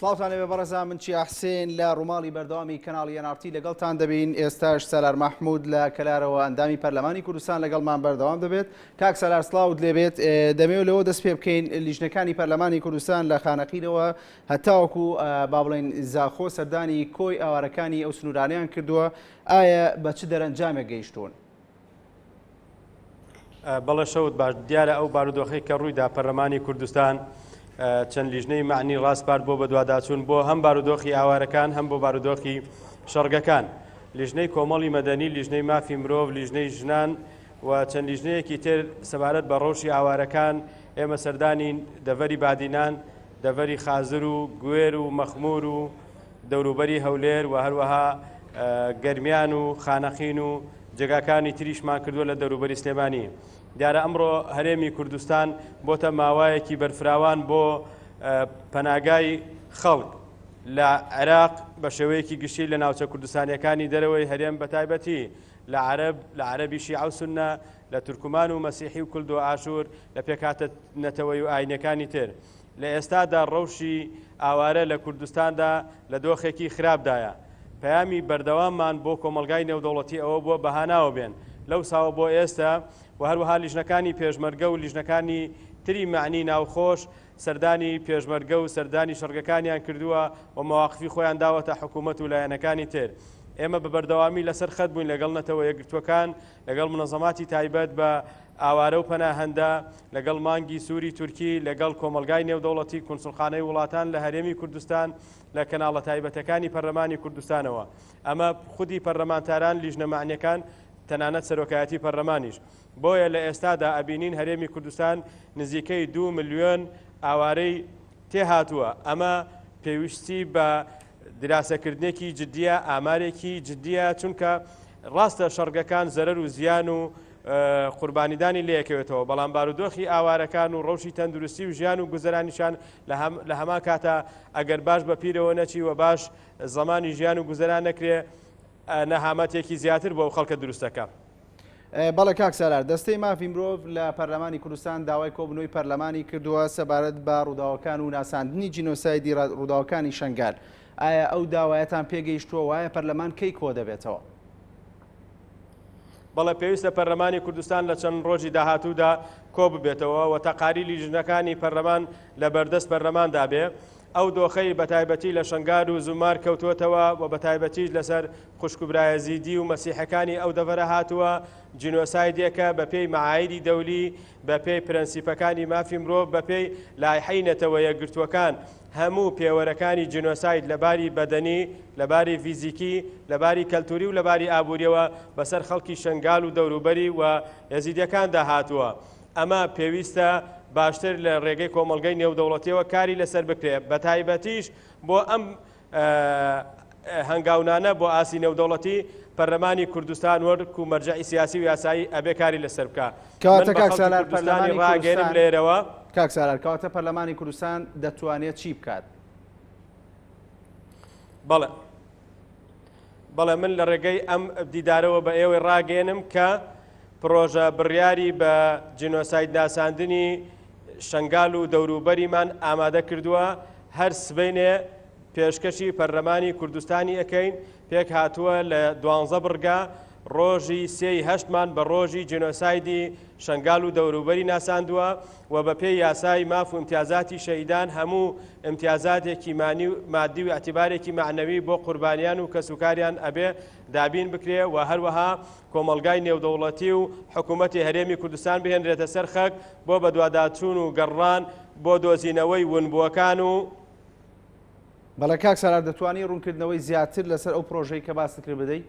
سڵاوتان لێبێ بەڕێزان، من چیا حسێن لە ڕووماڵی بەردەوامی کەناڵی NRT لەگەڵتان دەبین. ئێستاش سەلار مەحموود لە کەلارەوە ئەندامی پەرلەمانی کوردستان لەگەڵمان بەردەوام دەبێت. کاک سەلار سڵاوت لێبێت. دەمەوێت لەوە دەست پێ بکەین لیژنەکانی پەرلەمانی کوردستان لە خانەقیرەوە هەتاوەکو با بڵێن زاخۆ سەردانی کۆی ئاوارەکانی ئەو سنوورانیان کردووە. ئایا بە چ دەرەنجامێک گەیشتون؟ بەڵێ شەوت باش، دیارە ئەو بارودۆخەی کە ڕوویدا پەرلەمانی کوردستان چەند لیژنەی معنی ڕاستپارت بۆ بەدواداچوون بۆ هەم بارودۆخی ئاوارەکان هەم بۆ بارودۆخی شەڕگەکان. لیژنەی کۆمەڵی مەدەنی، لیژنەی مافی مرۆڤ، لیژنەی ژنان و چەند لیژنەیەکی تر سەبارەت بە ڕۆژی ئاوارەکان ئێمە سەردانی دەڤەری بادینان، دەڤەری خازر و گوێر و مەخمور و دەوروبەری هەولێر و هەروەها گەرمیان و خانەخین و جێگاکانی تریشمان کردووە لە دەوروبەری سلێمانی. دیارە ئەمڕۆ هەرێمی کوردستان بۆتە ماوایەکی بەرفراوان بۆ پەناگای خەڵک لە عێراق بە شێوەیەکی گشتی لە ناوچە کوردستانیەکانی دەرەوەی هەرێم بەتایبەتی لە عەرەبی شیعە و سوننە، لە تورکمان و مەسیحی و کورد و ئاشور، لە پێکهاتە نەتەوەی و ئاینەکانی تر. لە ئێستادا ڕەوشی ئاوارە لە کوردستاندا لە دۆخێکی خراپدایە. پەیامی بەردەواممان بۆ کۆمەلگای نێودەوڵەتی ئەوە بووە بەهاناوە بێن لەو ساوە بۆ ئێستا و هەروەها لیژنەکانی پێشمەرگە و لیژنەکانی تری معنی ناوخۆش سەردانی پێشمەرگە و سەردانی شەڕگەکانیان کردووە و مەواقفی خۆیان داوەتە حکوومەت و لایەنەکانی تر. ئێمە بە بەردەوامی لەسەر خەت بووین لەگەڵ نەتەوە یەکگرتوەکان، لەگەڵ منەظەماتی تایبەت بە ئاوارە و پەناهەندە، لەگەڵ مانگی سووری تورکی، لەگەڵ کۆمەلگای نێودەوڵەتی کونسڵخانەی وڵاتان لە هەرێمی کوردستان، لە کەناڵە تایبەتەکانی پەرلەمانی کوردستانەوە. ئەمە خودی پەرلەمانتاران، لیژنە معنیەکان، تەنانەت سەرۆکایەتی پەرلەمانیش. بۆیە لە ئێستادا ئەبینین هەرێمی کوردستان نزیکەی 2 ملیۆن ئاوارەی تێهاتووە. ئەمە پێویستی بە دراسەکردنێکی جددیە، ئامارێکی جددیە، چونکە ڕاستە شەڕگەکان زەرەر و زیان و قوربانیدانی لەیەکەوێتەوە، بەڵام بارودۆخی ئاوارەکان و ڕەوشی تەندروستی و ژیان و گوزەرانیشان لە هەما کاتە ئەگەر باش بە پیرەوە نەچی و باش زەمانی ژیان و گوزەران نەکرێ نەهامەتێکی زیاتر بۆ خەڵکە دروستەکە. بەڵێ کاک سەلار، دەستەی مافی مرۆڤ لە پەرلەمانی کوردستان داوای کۆبنەوەی پەرلەمانی کردووە سەبارەت بە ڕووداوەکان و ناساندنی جینۆسایدی ڕووداوەکانی شەنگال. ئایا ئەو داوایەتان پێگەیشتووە؟ وایە پەرلەمان کەی کۆ دەبێتەوە؟ بەڵێ پێویستە پەرلەمانی کوردستان لە چەند ڕۆژی داهاتوودا کۆ ببێتەوە و تەقاری لیژنەکانی پەرلەمان لە بەردەست پەرلەماندا بێ. ئەو دۆخەی بەتایبەتی لە شەنگار و زومار کەوتووەتەوە و بەتایبەتی لەسەر خوشکوبرایەزیدی و مەسیحەکانی ئەو دەڤەرە هاتووە جینۆسایدێکە بە پێی مەعایری دەولی، بە پێی پرەنسیپەکانی مافی مرۆڤ، بە پێی لایحەی نەتەوە یەکگرتووەکان. هەموو پێوەرەکانی جینۆساید لەباری بەدەنی، لەباری فیزیکی، لەباری کەلتوری و لەباری ئابووریەوە بەسەر خەڵکی شەنگال و دەوروبەری و یەزیدیەکاندا هاتووە. ئەمە پێویستە باشتر لە ڕێگەی کۆمەلگەی نێودەوڵەتیەوە کاری لەسەر بکرێ، بەتایبەتیش بۆ ئەم هەنگاونانە بۆ ئاسی نێودەوڵەتی پەرلەمانی کوردستان وەرک و مەرجەعی سیاسی و یاسایی ئەبێ کاری لەسەر بکە. کەواتە کاک سەلار پەرلەمانی ڕاگەرم لێرەوە کاک سەلار کەواتە پەرلەمانی کوردستان دەتوانێت چی بکات؟ بەڵێ من لە ڕێگەی ئەم دیدارەوە بە ئێوەی ڕاگەێنم کە پرۆژە بڕیاری بە جینۆساید ناساندنی شەنگال و دەوروبەریمان ئامادە کردووە. هەر سبەینێ پێشکەشی پەرلەمانی کوردستانی ئەەکەین. پێک هاتووە لە 12 بڕگا ڕۆژی 3/8مان بە ڕۆژی جینۆسایدی شەنگال و دەوروبەری ناساندووە و بە پێی یاسای ماف و ئیمتیازاتی شەهیدان هەموو ئیمتیازاتێکی مادی و ئەتیبارێکی معنەوی بۆ قوربانیان و کەسوکاریان ئەبێ دابین بکرێ و هەروەها کۆمەلگای نێودەوڵەتی و حکوومەتی هەرێمی کوردستان بهێنرێتە سەر خەک بۆ بەدواداچوون و گەڕان بۆ دۆزینەوەی ونبووەکان و بەڵێ کاک سەلار دەتوانی ڕوونکردنەوەی زیاتر لەسەر ئەو پرۆژەی کە باس کرد بدەیت؟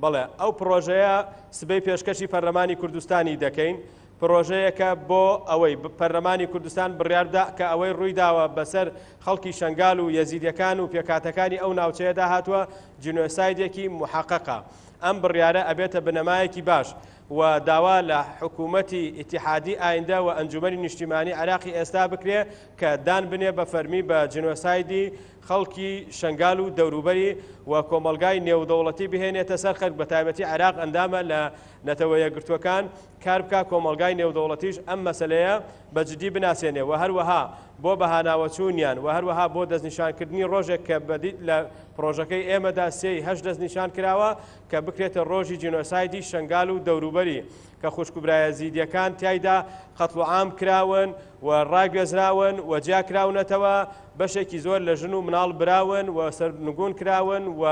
بەڵێ ئەو پرۆژەیە سبەی پێشکەشی پەرلەمانی کوردستانی دەکەین. پرۆژەیەکە بۆ ئەوەی پەرلەمانی کوردستان بڕیاردا کە ئەوەی ڕووی داوە بەسەر خەڵکی شەنگال و یەزیدیەکان و پێکاتەکانی ئەو ناوچەیەدا هاتووە جینۆسایدێکی محەقەقە. ئەم بڕیارە ئەبێتە بنەمایەکی باش و داوا لە حکوومەتی ئیتیحادی ئایندە و ئەنجومەنی نیشتیمانی عراقی ئێستا بکرێ کە دان بنێ بە فەرمی بە جنۆسایدی خەڵکی شنگال و دەوروبەری و کۆمەلگای نێودەوڵەتی بهێنێتە سەر خەک بە تایبەتی عراق ئەندامە لە نەتەوە یەکگرتوەکان کار بکە کۆمەلگای نێودەوڵەتیش ئەم مەسەلەیە بەجددی بناسێنێ و هەروەها بۆ بەهاناوەچوونیان و هەروەها بۆ دەستنیشانکردنی ڕۆژێک کە بەدیت لە پرۆژەکەی ئێمەدا هەشت دەستنیشان کراوە کە بکرێتە ڕۆژی جینۆسایدی شنگال و دەوروبەری کە خوشکبرایە زیدیەکان تایدا قەتڵ عام کراون و ڕاگوێزراون و جیاکراونەتەوە بەشێکی زۆر لە ژن و مناڵ براون و سەرنگون کراون و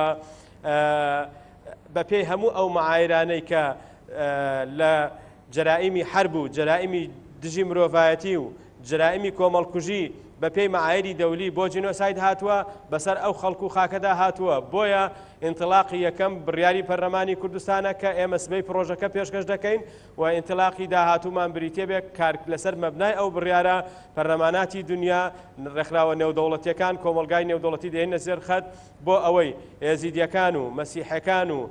بەپێی هەموو ئەو مەعایرانەی کە لە جەرائیمی حرب و جەرائیمی دژی مرۆڤایەتی و جرائمی کۆمەڵکوژی بە پێی مەعایری دەولی بۆ جینۆساید هاتووە بەسەر ئەو خەڵک و خاکەدا هاتووە بۆیە ئینتلاقی یەکەم بڕیاری پەرلەمانی کوردستانە کە ئێمە سبەی پرۆژەکە پێشکەش دەکەین و ئینتلاقی داهاتوومان بریتێ بێ کار لەسەر مەبنای ئەو بڕیارە پەرلەماناتی دنیا ڕێکخراوە نێودەوڵەتیەکان کۆمەلگای نێودەوڵەتی دێنە زێر خەت بۆ ئەوەی ئێزیدیەکان و مەسیحەکان و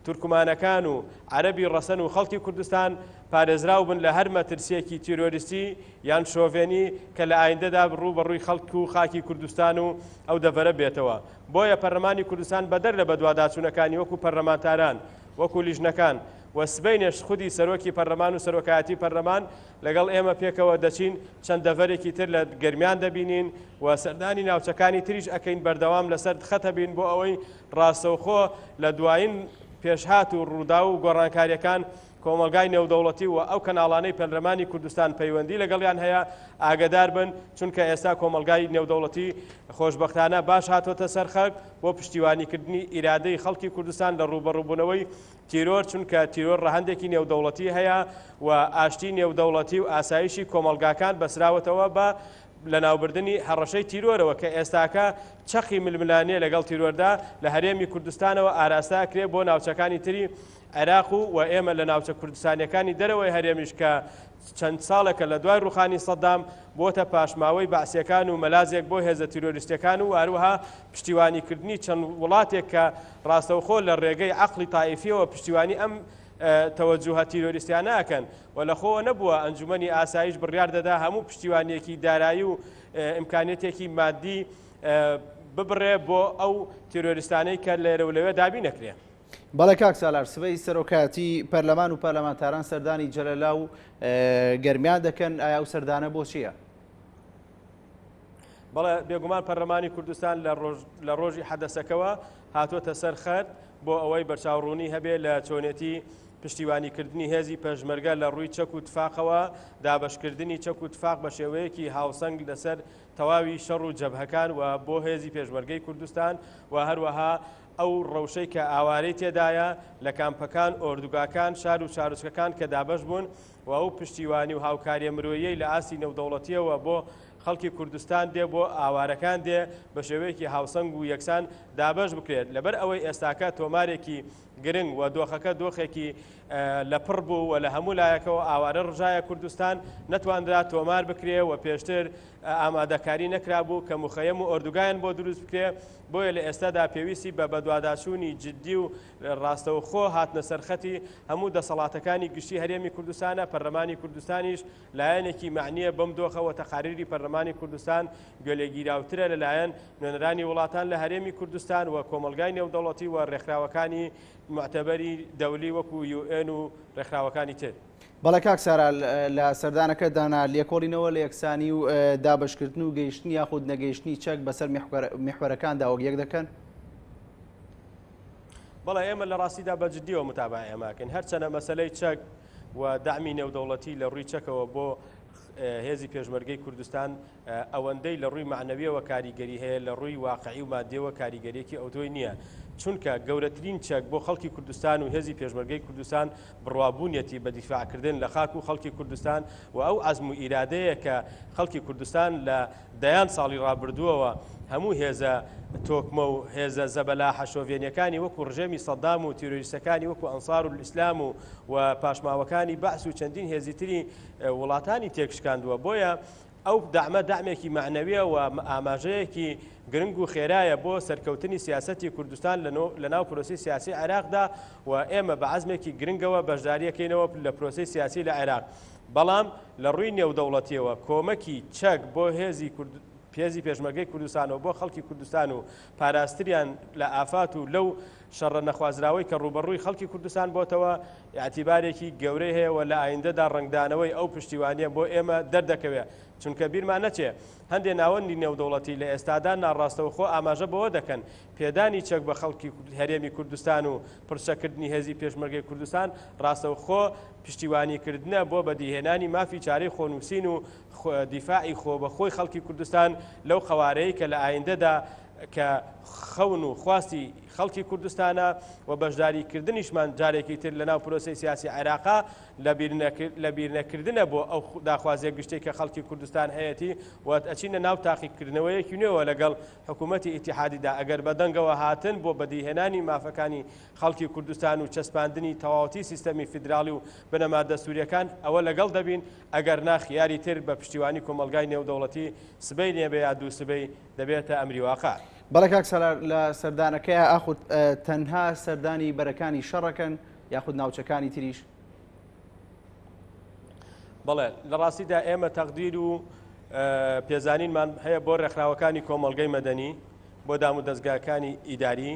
تورکمانەکان و عەرەبی ڕەسەن و خەڵکی کوردستان پارێزراو بن لە هەر مەترسیەکی تیرۆریستی یان شۆڤێنی کە لە ئایندەدا ڕوو بەڕووی خەڵک و خاکی کوردستان و ئەو دەڤەرە بێتەوە بۆیە پەرلەمانی کوردستان بەدەر لە بەدواداچوونەکانی وەکو پەرلەمانتاران وەکو لیژنەکان و سبەینێش خودی سەرۆکی پەرلەمان و سەرۆکایەتی پەرلەمان لەگەڵ ئێمە پێکەوە دەچین چەند دەڤەرێکی تر لە گەرمیان دەبینین و سەردانی ناوچەکانی تریش ئەکەین بەردەوام لەسەر خەتە بین بۆ ئەوەی ڕاستەوخۆ لە دوایین پێشهات و ڕوودا و گۆڕانکاریەکان کۆمەلگای نێودەوڵەتی و ئەو کەناڵانەی پەرلەمانی کوردستان پەیوەندی لەگەڵیان هەیە ئاگدار بن چونکە ئێستا کۆمەلگای نێودەوڵەتی خۆشبەختانە باش هاتۆتە سەر خەک بۆ پشتیوانیکردنی ئیرادەی خەڵکی کوردستان لە ڕوبەڕووبوونەوەی تیرۆر چونکە تیرۆر ڕەهەندێکی نێودەوڵەتی هەیە و ئاشتی نێودەوڵەتی و ئاسایشی کۆمەلگاکان بەسراوەتەوە بە لە ناوبردننی هەڕەشەی تیرۆرەوە کە ئێستاکە چەقی ململانێ لەگەڵ تیرۆردا لە هەرێمی کوردستانەوە ئاراستا کرێ بۆ ناوچەکانی تری عێراق و ئێمە لە ناوچە کوردستانیەکانی دەرەوەی هەرێمیش کە چەند ساڵێکە لە دوای ڕوخانی سەدام بۆتە پاشماوەی بەعسیەکان و مەلازێک بۆ هێزە تیرۆریستەکان و هەروەها پشتیوانیکردنی چەند وڵاتێک کە ڕاستەوخۆ لە ڕێگەی عەقڵی تایفیەوە پشتیوانی ئەم تەوەجوهە تیرۆریستیانە ئەکەن و لەخۆوە نەبووە ئەنجومەنی ئاسایش بڕیار دەدا هەموو پشتیوانیەکی دارایی و ئیمکانیەتێکی مادی ببڕێ بۆ ئەو تیرۆریستانەی کە لێرە و لەوێ دابی نەکرێ. بەڵێ کاک سالار سبەی سەرۆکایەتی پەرلەمان و پەرلەمانتاران سەردانی جەلەلا و گەرمیان دەکەن ئایا ئەو سەردانە بۆ چییە؟ بەڵێ بێگومان پەرلەمانی کوردستان لە ڕۆژی حەدەسەکەوە هاتوۆتە سەر خەت بۆ ئەوەی بەرچاوڕوونی هەبێ لە چۆنێتی پشتیوانیکردنی هێزی پێشمەرگە لە ڕووی چەک و تفاقەوە دابەشکردنی چەک و تفاق بە شێوەیەکی هاوسەنگ لەسەر تەواوی شەڕ و جەبهەکان و بۆ هێزی پێشمەرگەی کوردستان و هەروەها ئەو ڕەوشەی کە ئاوارەی تێدایە لە کامپەکان ئۆردوگاکان شار و چارچکەکان کە دابەش بوون و ئەو پشتیوانی و هاوکاریە مرۆیی لە ئاسی نێودەوڵەتیەوە بۆ خەڵکی کوردستان دێ بۆ ئاوارەکان دێ بە شێوەیەکی هاوسەنگ و یەکسان دابەش بکرێت لەبەر ئەوەی ئێستاکە تۆمارێکی گرنگ و دۆخەکە دۆخێکی لە پڕ بوو و لە هەموو لایەکەوە ئاوارە ڕژایە کوردستان نەتواندرا تۆمار بکرێ و پێشتر ئامادەکاری نەکرابوو کە مخەیەم و ئۆردوگایان بۆ دروست بکرێ بۆیە لە ئێستادا پێویستی بە بەدواداچوونی جددی و ڕاستەوخۆ هاتنە سەرخەتی هەموو دەسەڵاتەکانی گشتی هەرێمی کوردستانە پەرلەمانی کوردستانیش لایەنێکی معنیە بەم دۆخەوە تەقاریری پەرلەمانی کوردستان گوێلێگیراوترە لەلایەن نوێنەرانی وڵاتان لە هەرێمی کوردستان و کۆمەلگای نێودەوڵەتی و ڕێکخراوەکانی معتەبەری دەولی وەکو UN و ڕێکخراوەکانی تر. بەڵێ کاک سارا لە سەردانەکەدانا لێکۆڵینەوە لە یەکسانی و دابشکردن و گەیشتنی یاخود نەگەیشتنی چەک بەسەر میحوەرەکاندا وەک یەک دەکەن؟ بەڵێ ئێمە لە ڕاستیدا بەجددیەوە متابعە ئێماکەین هەرچەنە مەسەلەی چەک و دامی نێودەوڵەتی لە ڕووی چەکەوە بۆ هێزی پێشمەرگەی کوردستان ئەوەندەی لە ڕووی معنەویەوە کاریگەری هەیە لە ڕووی واقعی و مادیەوە کاریگەریەکی ئەوتۆی نییە چونکە گەورەترین چەک بۆ خەڵکی کوردستان و هێزی پێشمەرگەی کوردستان بڕوابوونیەتی بە دیفاعکردن لە خاک و خەڵکی کوردستان و ئەو عەزم و ئیرادەیە کە خەڵکی کوردستان لە دەیان ساڵی ڕابردووەوە هەموو هێزە تۆکمە و هێزە زەبەلاحە شۆڤێنیەکانی وەکو ڕژێمی سەدام و تیرۆریستەکانی وەکو ئەنسار و ئیسلام و پاشماوەکانی بەعس و چەندین هێزی تری وڵاتانی تێکشکاندووە بۆیە ئەو دامە دامێکی معنەویە و ئاماژەیەکی گرنگ و خێرایە بۆ سەرکەوتنی سیاسەتی کوردستان لە ناو پرۆسی سیاسی عێراقدا و ئێمە بە عەزمێکی گرنگەوە بەشداریەکەینەوە لە پرۆسی سیاسی لە عێراق. بەڵام لە ڕووی نێودەوڵەتیەوە کۆمەکی چەک بۆ هێزی پێشمەرگەی کوردستانەوە بۆ خەڵکی کوردستان و پاراستریان لە ئافات و لەو شەڕە نەخوازراوەی کە ڕوبەڕووی خەڵکی کوردستان بۆتەوە ئاعتیبارێکی گەورەی هەیە و لە ئایندەدا ڕنگدانەوەی ئەو پشتیوانیە بۆ ئێمە دەردەکەوێت. چونکە بیرمان نەچێ هەندێ ناوەندی نێودەوڵەتی لە ئێستادا ناڕاستەوخۆ ئاماژە بەوە دەکەن پێدانی چەک بە خەڵکی هەرێمی کوردستان و پرسەکردنی هێزی پێشمەرگەی کوردستان ڕاستەوخۆ پشتیوانیکردنە بۆ بەدیهێنانی مافی چارەی خۆنووسین و دیفاعی خۆ بەخۆی خەڵکی کوردستان لەو خەوارەیە کە لە ئایندەدا کە خەون و خواستی خەڵکی کوردستانە و بەشداریکردنیشمان جارێکی تر لە ناو پرۆسی سیاسی عێراقا لە بیرنەکردنە بۆ ئەو داخوازیە گشتەی کە خەڵکی کوردستان هەیەی و ئەچینە ناو تاقیکردنەوەیەکی نوێەوە لەگەڵ حکوومەتی ئیتیحادیدا ئەگەر بەدەنگەوە هاتن بۆ بەدیهێنانی مافەکانی خەڵکی کوردستان و چەسپاندنی تەواوەتی سیستەمی فیدراڵی و بنەما دەستوریەکان ئەوە لەگەڵ دەبین ئەگەر ناخیاری تر بە پشتیوانی کۆمەلگای نێودەوڵەتی سبەی نێبێ یا دوو سبەی دەبێتە ئەمری واقع. بەڵێ کاک سەلار لە سەردانەکەی ئاخود تەنها سەردانی بەرەکانی شەڕەکەن یاخود ناوچەکانی تریش؟ بەڵێ لە ڕاستیدا ئێمە تەقدیر و پێزانینمان هەیە بۆ ڕێکخراوەکانی کۆمەلگەی مەدەنی بۆ دام و دەستگاکانی ئیداری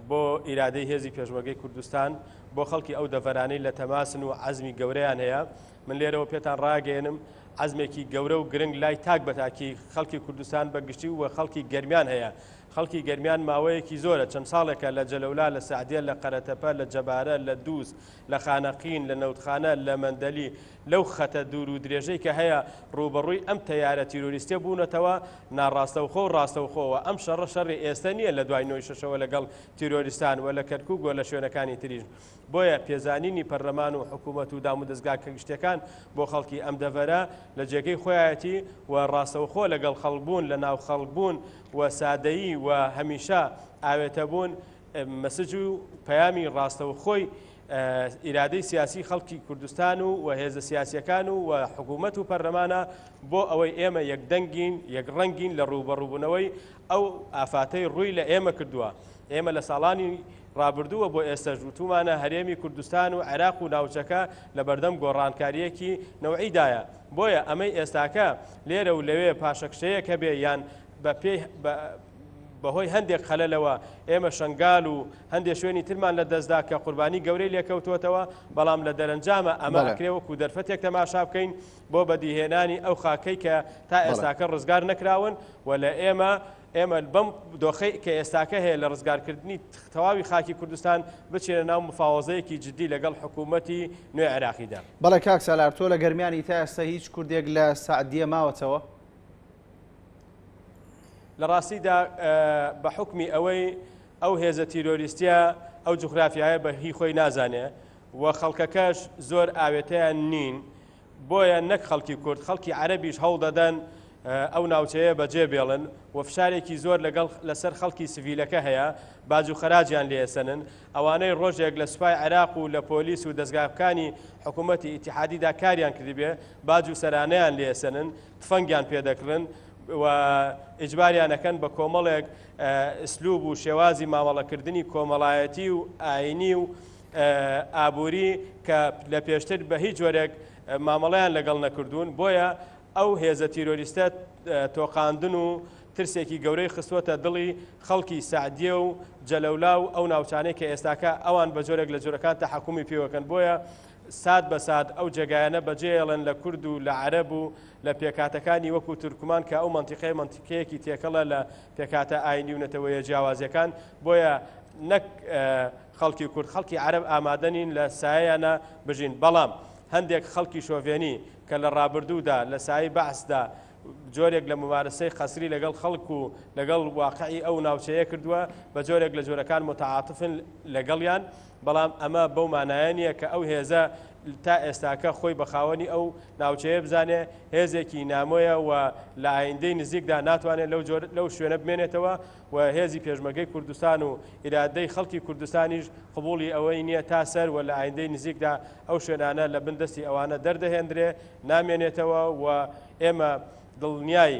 بۆ ئیرادەی هێزی پێشمەرگەی کوردستان بۆ خەڵکی ئەو دەڤەرانەی لە تەماسن و عەزمی گەورەیان هەیە. من لێرەوە پێتان ڕاگەێنم عەزمێکی گەورە و گرنگ لای تاک بەتاکی خەڵکی کوردستان بەگشتی و خەڵکی گەرمیان هەیە. خەڵکی گەرمیان ماوەیەکی زۆرە چەند ساڵێکە لە جەلەولا لە سعدیە لە قەرەتەپە لە جەبارە لە دووس لە خانەقین لە نەوتخانە لە مەندەلی لەو خەتە دوور و درێژەی کە هەیە ڕوبەڕووی ئەم تەیارە تیرۆریستە بوونەتەوە ناڕاستەوخۆ و ڕاستەوخۆوە. ئەم شەڕی ئێستا نییە لە دوای 9 شەشەوە لەگەڵ تیرۆریستان و لە کەرکووک و لە شوێنەکانی تریژ. بۆیە پێزانینی پەرلەمان و حکوومەت و دام و دەستگاکە گشتەکان بۆ خەڵکی ئەم دەڤەرە لە جێگەی خۆیەتی و ڕاستەوخۆ لەگەڵ خەڵبوون لە ناو خەڵبوون و سادەیی و هەمیشە ئاوێتەبوون مەسج و پەیامی ڕاستەوخۆی ئیرادەی سیاسی خەڵکی کوردستان و هێزە سیاسیەکان و حکوومەت و پەرلەمانە بۆ ئەوەی ئێمە یەکدەنگین یەکڕەنگین لە ڕوبەڕووبوونەوەی ئەو ئافاتەی ڕووی لە ئێمە کردووە. ئێمە لە ساڵانی ڕابردووە بۆ ئێستا ژووتومانە هەرێمی کوردستان و عێراق و ناوچەکە لە بەردەم گۆڕانکاریەکی نەوعیدایە. بۆیە ئەمەی ئێستاکە لێرە و لەوێ پاشەکشەیەک هەبێ یان بەهۆی هەندێک خەلەلەوە ئێمە شنگال و هەندێک شوێنی ترمان لە دەستدا کە قوربانی گەورەی لێکەوتوتەوە بەڵام لە دەرەنجامە ئەمە ئەکرێوەکو دەرفەتێک تەماشا بکەین بۆ بەدیهێنانی ئەو خاکەی کە تا ئێستاکە ڕزگار نەکراون و لە ئێمە بەم دۆخەی کە ئێستاکە هەیە لە ڕزگارکردنی تەواوی خاکی کوردستان بچێنە ناو مفاوەزەیەکی جددی لەگەڵ حکوومەتی نوێ عێراقیدا. بەڵێ کاک سالار تۆ لە گەرمیانی تا ئێستا هیچ کوردێک لە سعدیە ماوەتەوە؟ لە ڕاستیدا بە حکمی ئەوەی ئەو هێزە تیرۆریستیە ئەو جوغرافیایە بە هی خۆی نازانێ و خەڵکەکەش زۆر ئاوێتەیان نین بۆیە نەک خەڵکی کورد خەڵکی عەرەبیش هەوڵ دەدەن ئەو ناوچەیە بەجێ بێڵن و فشارێکی زۆر لەسەر خەڵکی سڤیلەکە هەیە باج و خەراجیان لێسەنن. ئەوانەی ڕۆژێک لە سوپای عێراق و لە پۆلیس و دەستگاکانی حکوومەتی ئیتیحادیدا کاریان کردبێ باج و سەرانەیان لێسەنن تفەنگیان پێدەکڕن و ئیجباریانەکەن بە کۆمەڵێک ئسلوب و شێوازی مامەڵەکردنی کۆمەڵایەتی و ئاینی و ئابووری کە لە پێشتر بە هیچ جۆرێک مامەڵەیان لەگەڵ نەکردوون. بۆیە ئەو هێزە تیرۆریستە تۆقااندن و ترسێکی گەورەی خستوەتە دڵی خەڵکی سعدیە و جەلەولا و ئەو ناوچانەی کە ئێستاکە ئەوان بە جۆرێک لە جۆرەکان تەحەکومی پێوەکەن. بۆیە ساد بە ساد ئەو جێگایانە بەجێڵن لە کورد و لە عەرەب و لە پێکاتەکانی وەکو تورکمان کە ئەو منتیقەیەکی تێکەڵە لە پێکاتە ئاینی و نەتەوەیە جیاوازیەکان. بۆیە نەک خەڵکی کورد خەڵکی عەرەب ئامادەنین لە سایەیانە بژین. بەڵام هەندێک خەڵکی شۆڤێنی کە لە ڕابردوودا لە سایی بەعسدا جۆرێک لە ممارسەی خەسری لەگەڵ خەڵک و لەگەڵ واقعی ئەو ناوچەیە کردووە بە جۆرێک لە جۆرەکان متعاتفن لەگەڵیان. بەڵام ئەمە بەو مانایە کە ئەو هێزە تا ئێستاکە خۆی بەخاوەنی ئەو ناوچەیە بزانێ هێزێکی نامۆیە و لە ئایندەی نزیکدا ناتوانێت لەو شوێنە بمێنێتەوە و هێزی پێشمەرگەی کوردستان و ئیرادەی خەڵکی کوردستانیش قبوڵی ئەوەی نییە تا سەر و لە ئایندەی نزیکدا ئەو شوێنانە لە بندستی ئەوانە دەردەهێنرێ نامێنێتەوە و ئێمە دڵنیای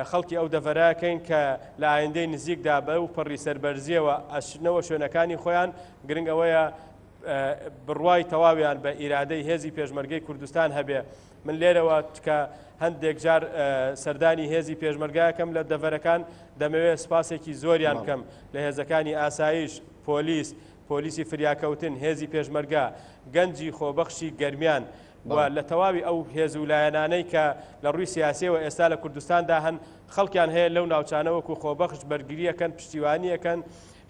خەڵکی ئەو دەڤەرەکەین کە لە ئایندەی نزیکدا بە و پەڕی سەربەرزیەوە ئەچنەوە شوێنەکانی خۆیان گرنگ ئەوەیە بڕوای تەواویان بە ئیرادەی هێزی پێشمەرگەی کوردستان هەبێ. من لێرەوە کە هەندێک جار سەردانی هێزی پێشمەرگایەکەم لە دەڤەرەکان دەمەوێت سپاسێکی زۆریان بکەم لە هێزەکانی ئاسایش، پۆلیسی فریاکەوتن، هێزی پێشمەرگا، گەنجی خۆبەخشی گەرمیان و لە تەواوی ئەو هێز و لایەنانەی کە لە ڕووی سیاسیەوە ئێستا لە کوردستاندا هەن خەڵکیان هەیە لەو ناوچانەوەکو خۆبەخش بەرگریەکەن، پشتیوانیەکەن،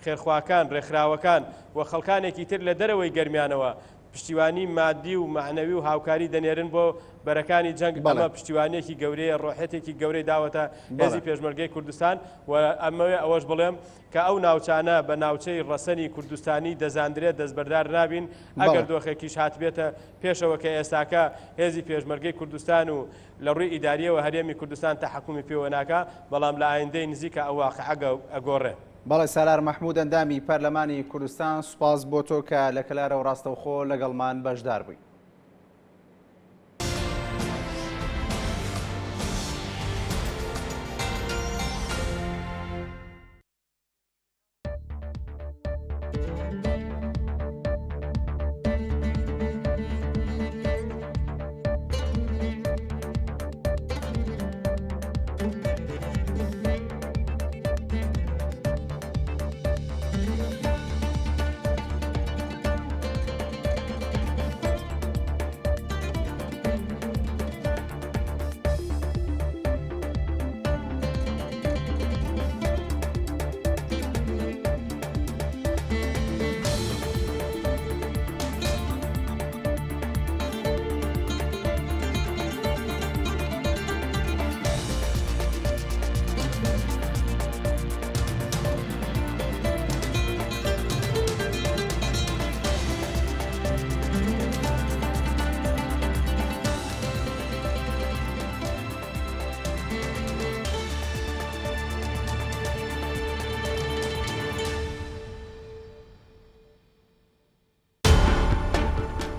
خێرخواکان، ڕێکخراوەکان و خەڵکانێکی تر لە دەرەوەی گەرمیانەوە پشتیوانی مادی و معنەوی و هاوکاری دەنێرن بۆ بەرەکانی جەنگ. ئەمە پشتیوانیەکی گەورەیە، ڕۆحەتێکی گەورەی داوەتە هێزی پێشمەرگەی کوردستان و ئەمەوێ ئەوەش بڵێم کە ئەو ناوچانە بە ناوچەی ڕەسەنی کوردستانی دەزاندرێت، دەستبەردار نابین ئەگەر دۆخێکیش هاتبێتە پێشەوە کە ئێستاکە هێزی پێشمەرگەی کوردستان و لە ڕووی ئیداریەوە هەرێمی کوردستان تەحەکومی پێوە ناکا، بەڵام لە ئایندەی نزیکە ئەو واقعە ئەگۆڕێ. بەڵێ سالار مەحموود ئەندامی پەرلەمانی کوردستان، سوپاس بۆ تۆ کە لە کەلارەوە ڕاستەوخۆ لەگەڵمان بەشدار بووی.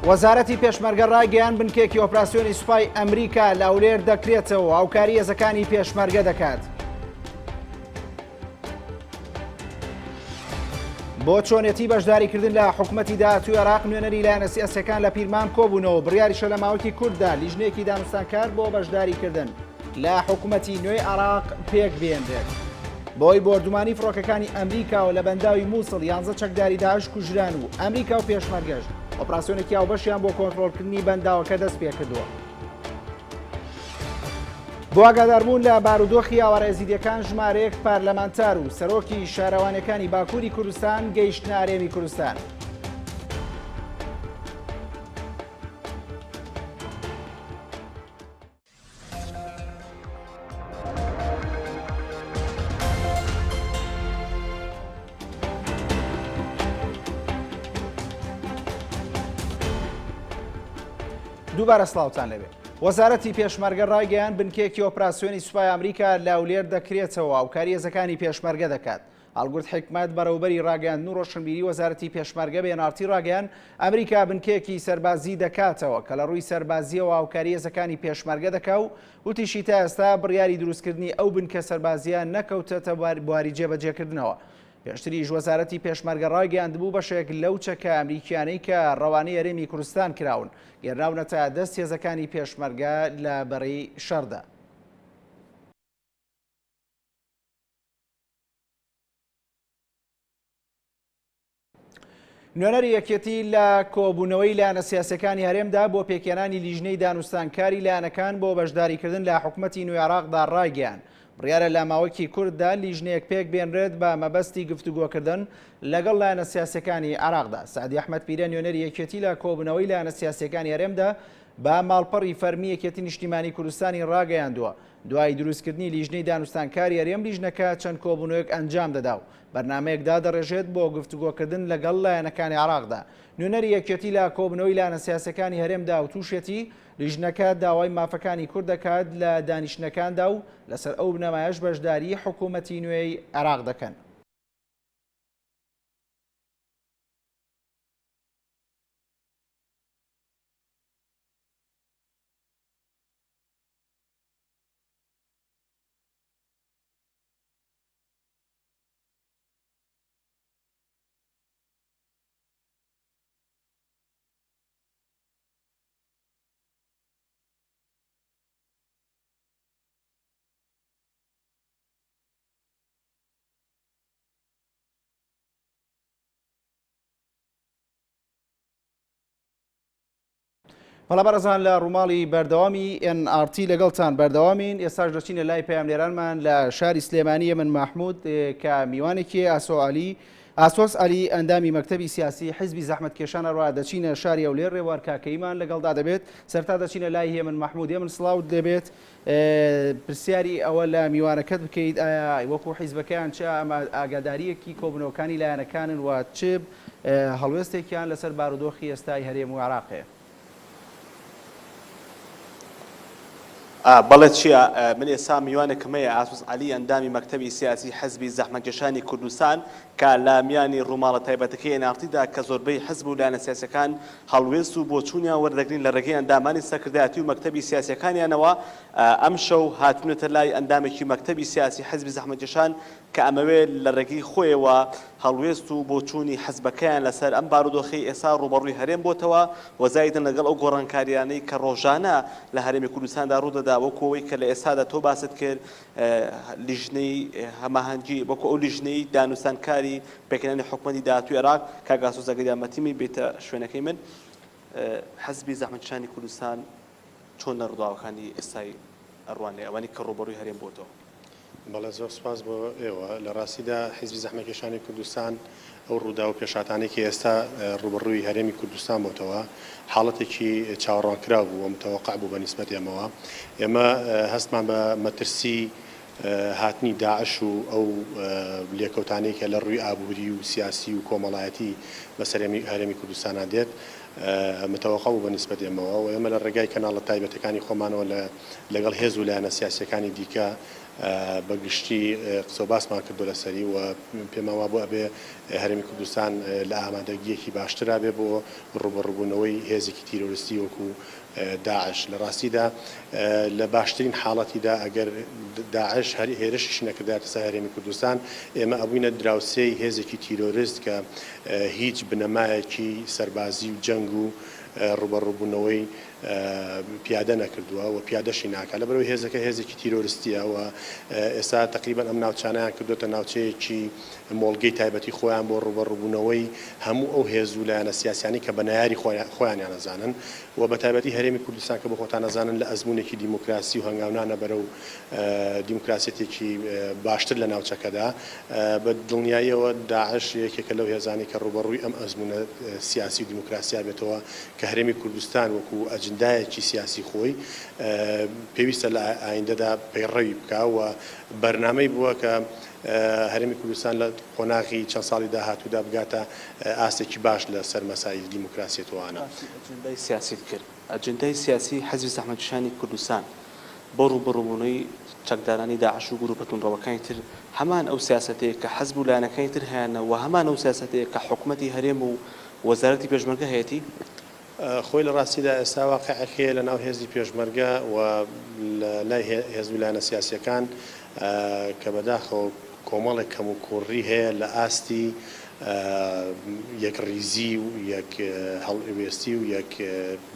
وەزارەتی پێشمەرگە ڕایگەیان بنکێکی ئۆپراسیۆنی سوپای ئەمریکا لە ئەولێر دەکرێتەوە و هاوکاری هێزەکانی پێشمەرگە دەکات. بۆ چۆنێتی بەشداریکردن لە حکوومەتی داهاتووی عێراق نوێنەری لایەنە سیاسیەکان لە پیرمان کۆبوونەوە بڕیاریشە لە ماوەکی کورددا لیژنەیەکی دانوستانکار بۆ بەشداریکردن لە حکوومەتی نوێی عێراق پێک بێنرێت. بۆی بۆردومانی فڕۆکەکانی ئەمریکا و لە بەنداوی مووسڵ 11 چەکداری داعش کوژران و ئەمریکا و پێشمەرگەش ئۆپراسیۆنێکی هاوبەشیان بۆ کۆنتڕۆڵکردنی بەنداوەکە دەست پێ کردووە. بۆ ئاگاداربوون لە بارودۆخی ئاوارەزیدەکان ژمارەیەک پارلەمانتار و سەرۆکی شارەوانەکانی باکووری کوردستان گەیشتنە هەرێمی کوردستان. دووبارە سڵاوتان لەبێ. وەزارەتی پێشمەرگە ڕایگەیان بنکێکی ئۆپراسیۆنی سوپای ئەمریکا لە ئەولێر دەکرێتەوە و کاری هێزەکانی پێشمەرگە دەکات. هەڵگورد حکمەت بەڕێوەبەری ڕاگەیاندن و ڕۆشنبیری وەزارەتی پێشمەرگە بێنارتی ڕاگەیان ئەمریکا بنکێکی سەربازی دەکاتەوە کە لە ڕووی سەربازیەوە هاوکاری هێزەکانی پێشمەرگە دەکا و وتیشی تا ئێستا بڕیاری دروستکردنی ئەو بنکە سەربازیان نەکەوتەتە بواری جێبەجێکردنەوە. پێشتریش وەزارەتی پێشمەرگە ڕایگەیاندبوو بەشێک لەو چەکە ئەمریکیانەی کە ڕەوانەی هەرێمی کوردستان کراون گێڕاونەتە دەست هێزەکانی پێشمەرگە لە بەڕێی شەڕدا. نوێنەری یەکێتی لە کۆبوونەوەی لایەنە سیاسیەکانی هەرێمدا بۆ پێکێنانی لیژنەی دانوستانکاری لایەنەکان بۆ بەشداریکردن لە حکوومەتی نوێی عێراقدا ڕایگەیاند. بڕیارە لە ماوەکی کورددا لیژنەیەک پێک بێنرێت بە مەبەستی گفتوگۆکردن لەگەڵ لایەنە سیاسیەکانی عێراقدا. سعدی ئەحمەد پیرە نوێنەری یەکێتی لە کۆبوونەوەی لایەنە سیاسیەکانی هەرێمدا بە ماڵپەڕی فەرمی یەکێتی نیشتیمانی کوردستانی ڕاگەیاندووە. دوای دروستکردنی لیژنەی دانوستانکاری هەرێم لیژنەکە چەند کۆبوونەوەیەک ئەنجام دەدا و بەرنامەیەکدا دەڕێژێت بۆ گفتوگۆکردن لەگەڵ لایەنەکانی عێراقدا. نوێنەری یەکێتی لە کۆبوونەوەی لایەنە سیاسیەکانی هەرێمدا و تووشێتی لیژنەکە داوای مافەکانی کورد دەکات لە دانیشتنەکاندا و لەسەر ئەو بنەمایش بەشداری حکوومەتی نوێی عێراق دەکەن. بەڵا بەڕێزان لە ڕووماڵی بەردەوامی NRT لەگەڵتان بەردەوامین. ئێستاش دەچینە لای پەیاملێرانمان لە شاری سلێمانی من مححمود کە میوانێکی ئاسۆس علی ئەندامی مەکتەبی سیاسی حیزبی زەحمەتکێشانە ڕوا دەچینە شاری ئەولێر ڕێوار کاکەیمان لەگەڵدا دەبێت. سەرتا دەچینە لای هێمن مححمود من سڵاوت دەبێت پرسیاری ئەوە لە میوانەکەت بکەیت ئایا وەکو حیزبەکەیان چ ئاگاداریەکی کۆبنەوەکانی لایەنەکانن و چ هەڵوێستێکیان لەسەر بارودۆخی ئێستای هەرێم و عێراقەیە؟ بەڵێ چییە من ئێستا میوانێکمەیە ئاسوس علی ئەندامی مەکتەبی سیاسی حەزبی زەحمەتکێشانی کوردستان کە لە میانی ڕووماڵە تایبەتەکەی NRTدا کە زۆربەی حەزب و لایەنە سیاسیەکان هەڵوێست و بۆچوونیان وەردەگرین لە ڕێگەی ئەندامانی سەرکردایەتی و مەکتەبی سیاسیەکانیانەوە ئەم شەو هاتوونەتە لای ئەندامێکی مەکتەبی سیاسی حەزبی زەحمەتکێشان کە ئەمەوێ لە ڕێگەی خۆیەوە هەڵوێست و بۆچوونی حەزبەکەیان لەسەر ئەم بارودۆخی ئێستا ڕوبەڕووی هەرێم بۆتەوە وەزایدن لەگەڵ ئەو گۆڕانکاریانەی کە ڕۆژانە لە هەرێمی کوردستاندا ڕوودەدا وەکەوەی کە لە ئێستادا تۆ باست کرد لیژنەی هەماهەنگی وەکو ئەو لیژنەی دانوستانکاری پێکەنانی حکومەتی داهاتووی عێراق کاگاسۆز ئەگەر یارمەتیمی بێتە شوێنەکەی من حەزبی زەحمەتکێشانی کوردستان چۆن لە ڕووداوەکانی ئێستای ئەڕوان لێ ئەوانی کە ڕوبەڕووی هەرێم بۆتەوە؟ بەڵێ زۆر سپاس بۆ ئێوە. لە ڕاستیدا حیزبی زەحمەتکێشانی کوردستان ئەو ڕوودا و پێشاتانێکی ئێستا ڕوبەڕووی هەرێمی کوردستان بۆتەوە حاڵەتێکی چاوەڕوانکرا بوو و متەوەقع بوو بە نیسبەت ئێمەوە. ئێمە هەستمان بە مەترسی هاتنی داعش و ئەو لێکەوتانەی کە لە ڕووی ئابووری و سیاسی و کۆمەڵایەتی بەسەر هەرێمی کوردستانە دێت متەوەقع بوو بە نیسبەت ئێمەوە و ئێمە لە ڕێگای کەناڵە تایبەتەکانی خۆمانەوە لەگەڵ هێز و لایەنە سیاسیەکانی دیکە بەگشتی قسە و باسمان کردو لەسەری و پێمان وا بوو ئەبێ هەرێمی کوردستان لە ئامادەگیەکی باشترا بێ بۆ ڕوبەڕووبوونەوەی هێزێکی تیرۆریستی وەکو داعش. لە ڕاستیدا لە باشترین حاڵەتیدا ئەگەر داعش هێرشیش نەکردایەتە سەر هەرێمی کوردستان ئێمە ئەبووینە دراوسێی هێزێکی تیرۆریست کە هیچ بنەمایەکی سەربازی و جەنگ و ڕوبەڕووبوونەوەی پیادە نەکردووە و پیادەشی ناکات لەبەرەوەی هێزەکە هێزێکی تیرۆریستیە و ئێستا تقریبان ئەم ناوچانیان کردوتە ناوچەیەکی مۆڵگەی تایبەتی خۆیان بۆ ڕوبەڕووبوونەوەی هەموو ئەو هێز و لایەنە سیاسیانی کە بە نایاری خۆیانیان نەزانن و بە تایبەتی هەرێمی کوردستان کە بە خۆتان نەزانن لە ئەزمونێکی دیموکراسی و هەنگاونانە بەرەو دیموکراسیەتێکی باشتر لە ناوچەکەدا بە دڵنیاییەوە داعش یەکێکە لەو هێزانی کە ڕوبەڕووی ئەم ئەزمونە سیاسی و دیموکراسیا بێتەوە کە هەرێمی کوردستان وەکو ئەجندایەکی سیاسی خۆی پێویستە لە ئایندەدا پەیڕەوی بکە و بەرنامەی بووە کە هەرێمی کوردستان لە قۆناغی چەند ساڵی داهاتوودا بگاتە ئاستێکی باش لە سەر مەسایل دیموکراسیەتەوەوانە. ئەجندای سیاسیت کرد ئەجندای سیاسی حەزبی زەحمەتکێشانی کوردستان بۆ ڕوبەڕووبوونەوەی چەکدارانی داعش و گروپە توندڕەوەکانی تر هەمان ئەو سیاسەتەیە کە حەزب و لایەنەکانی تر هەیەنە و هەمان ئەو سیاسەتەیە کە حکوومەتی هەرێم و وەزارەتی پێشمەرگە هەیەتی خۆی لە ڕاستیدا ئێستا واقعەکەیە لە ناو هێزی پێشمەرگە و لای هێز و لایەنە سیاسیەکان کە بەداخەوە کۆمەڵێک کەم و کوڕی هەیە لە ئاستی یەک ریزی و یەک هەڵوێستی و یەک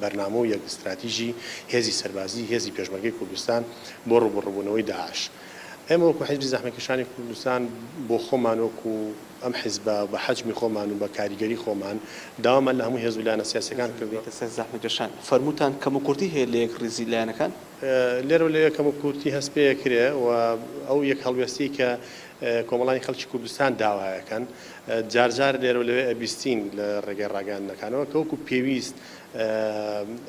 بەرنامە و یەک استراتیژی هێزی سەربازی هێزی پێشمەرگەی کوردستان بۆ ڕوبەڕووبوونەوەی داعش. ئێمە وەکو حیزبی زەحمەتکێشانی کوردستان بۆ خۆمان وەکو ئەم حیزبە بە حەجمی خۆمان و بە کاریگەری خۆمان داوامان لە هەموو هێز و لایەنە سیاسیەکان کردووە. زەحمەتکێشان فەرمووتان کەم و کورتی هەیە لە یەک ریزی لایەنەکان لێرە لە یەکەم و کورتی هەست پێ کرێ و ئەو یەک هەڵوێستی کە کۆمەڵانی خەڵکی کوردستان داوایەکەن جارجار لێرە لەوێ ئەبیستین لە ڕێگەی ڕاگەاندنەکانەوە کە وەکو پێویست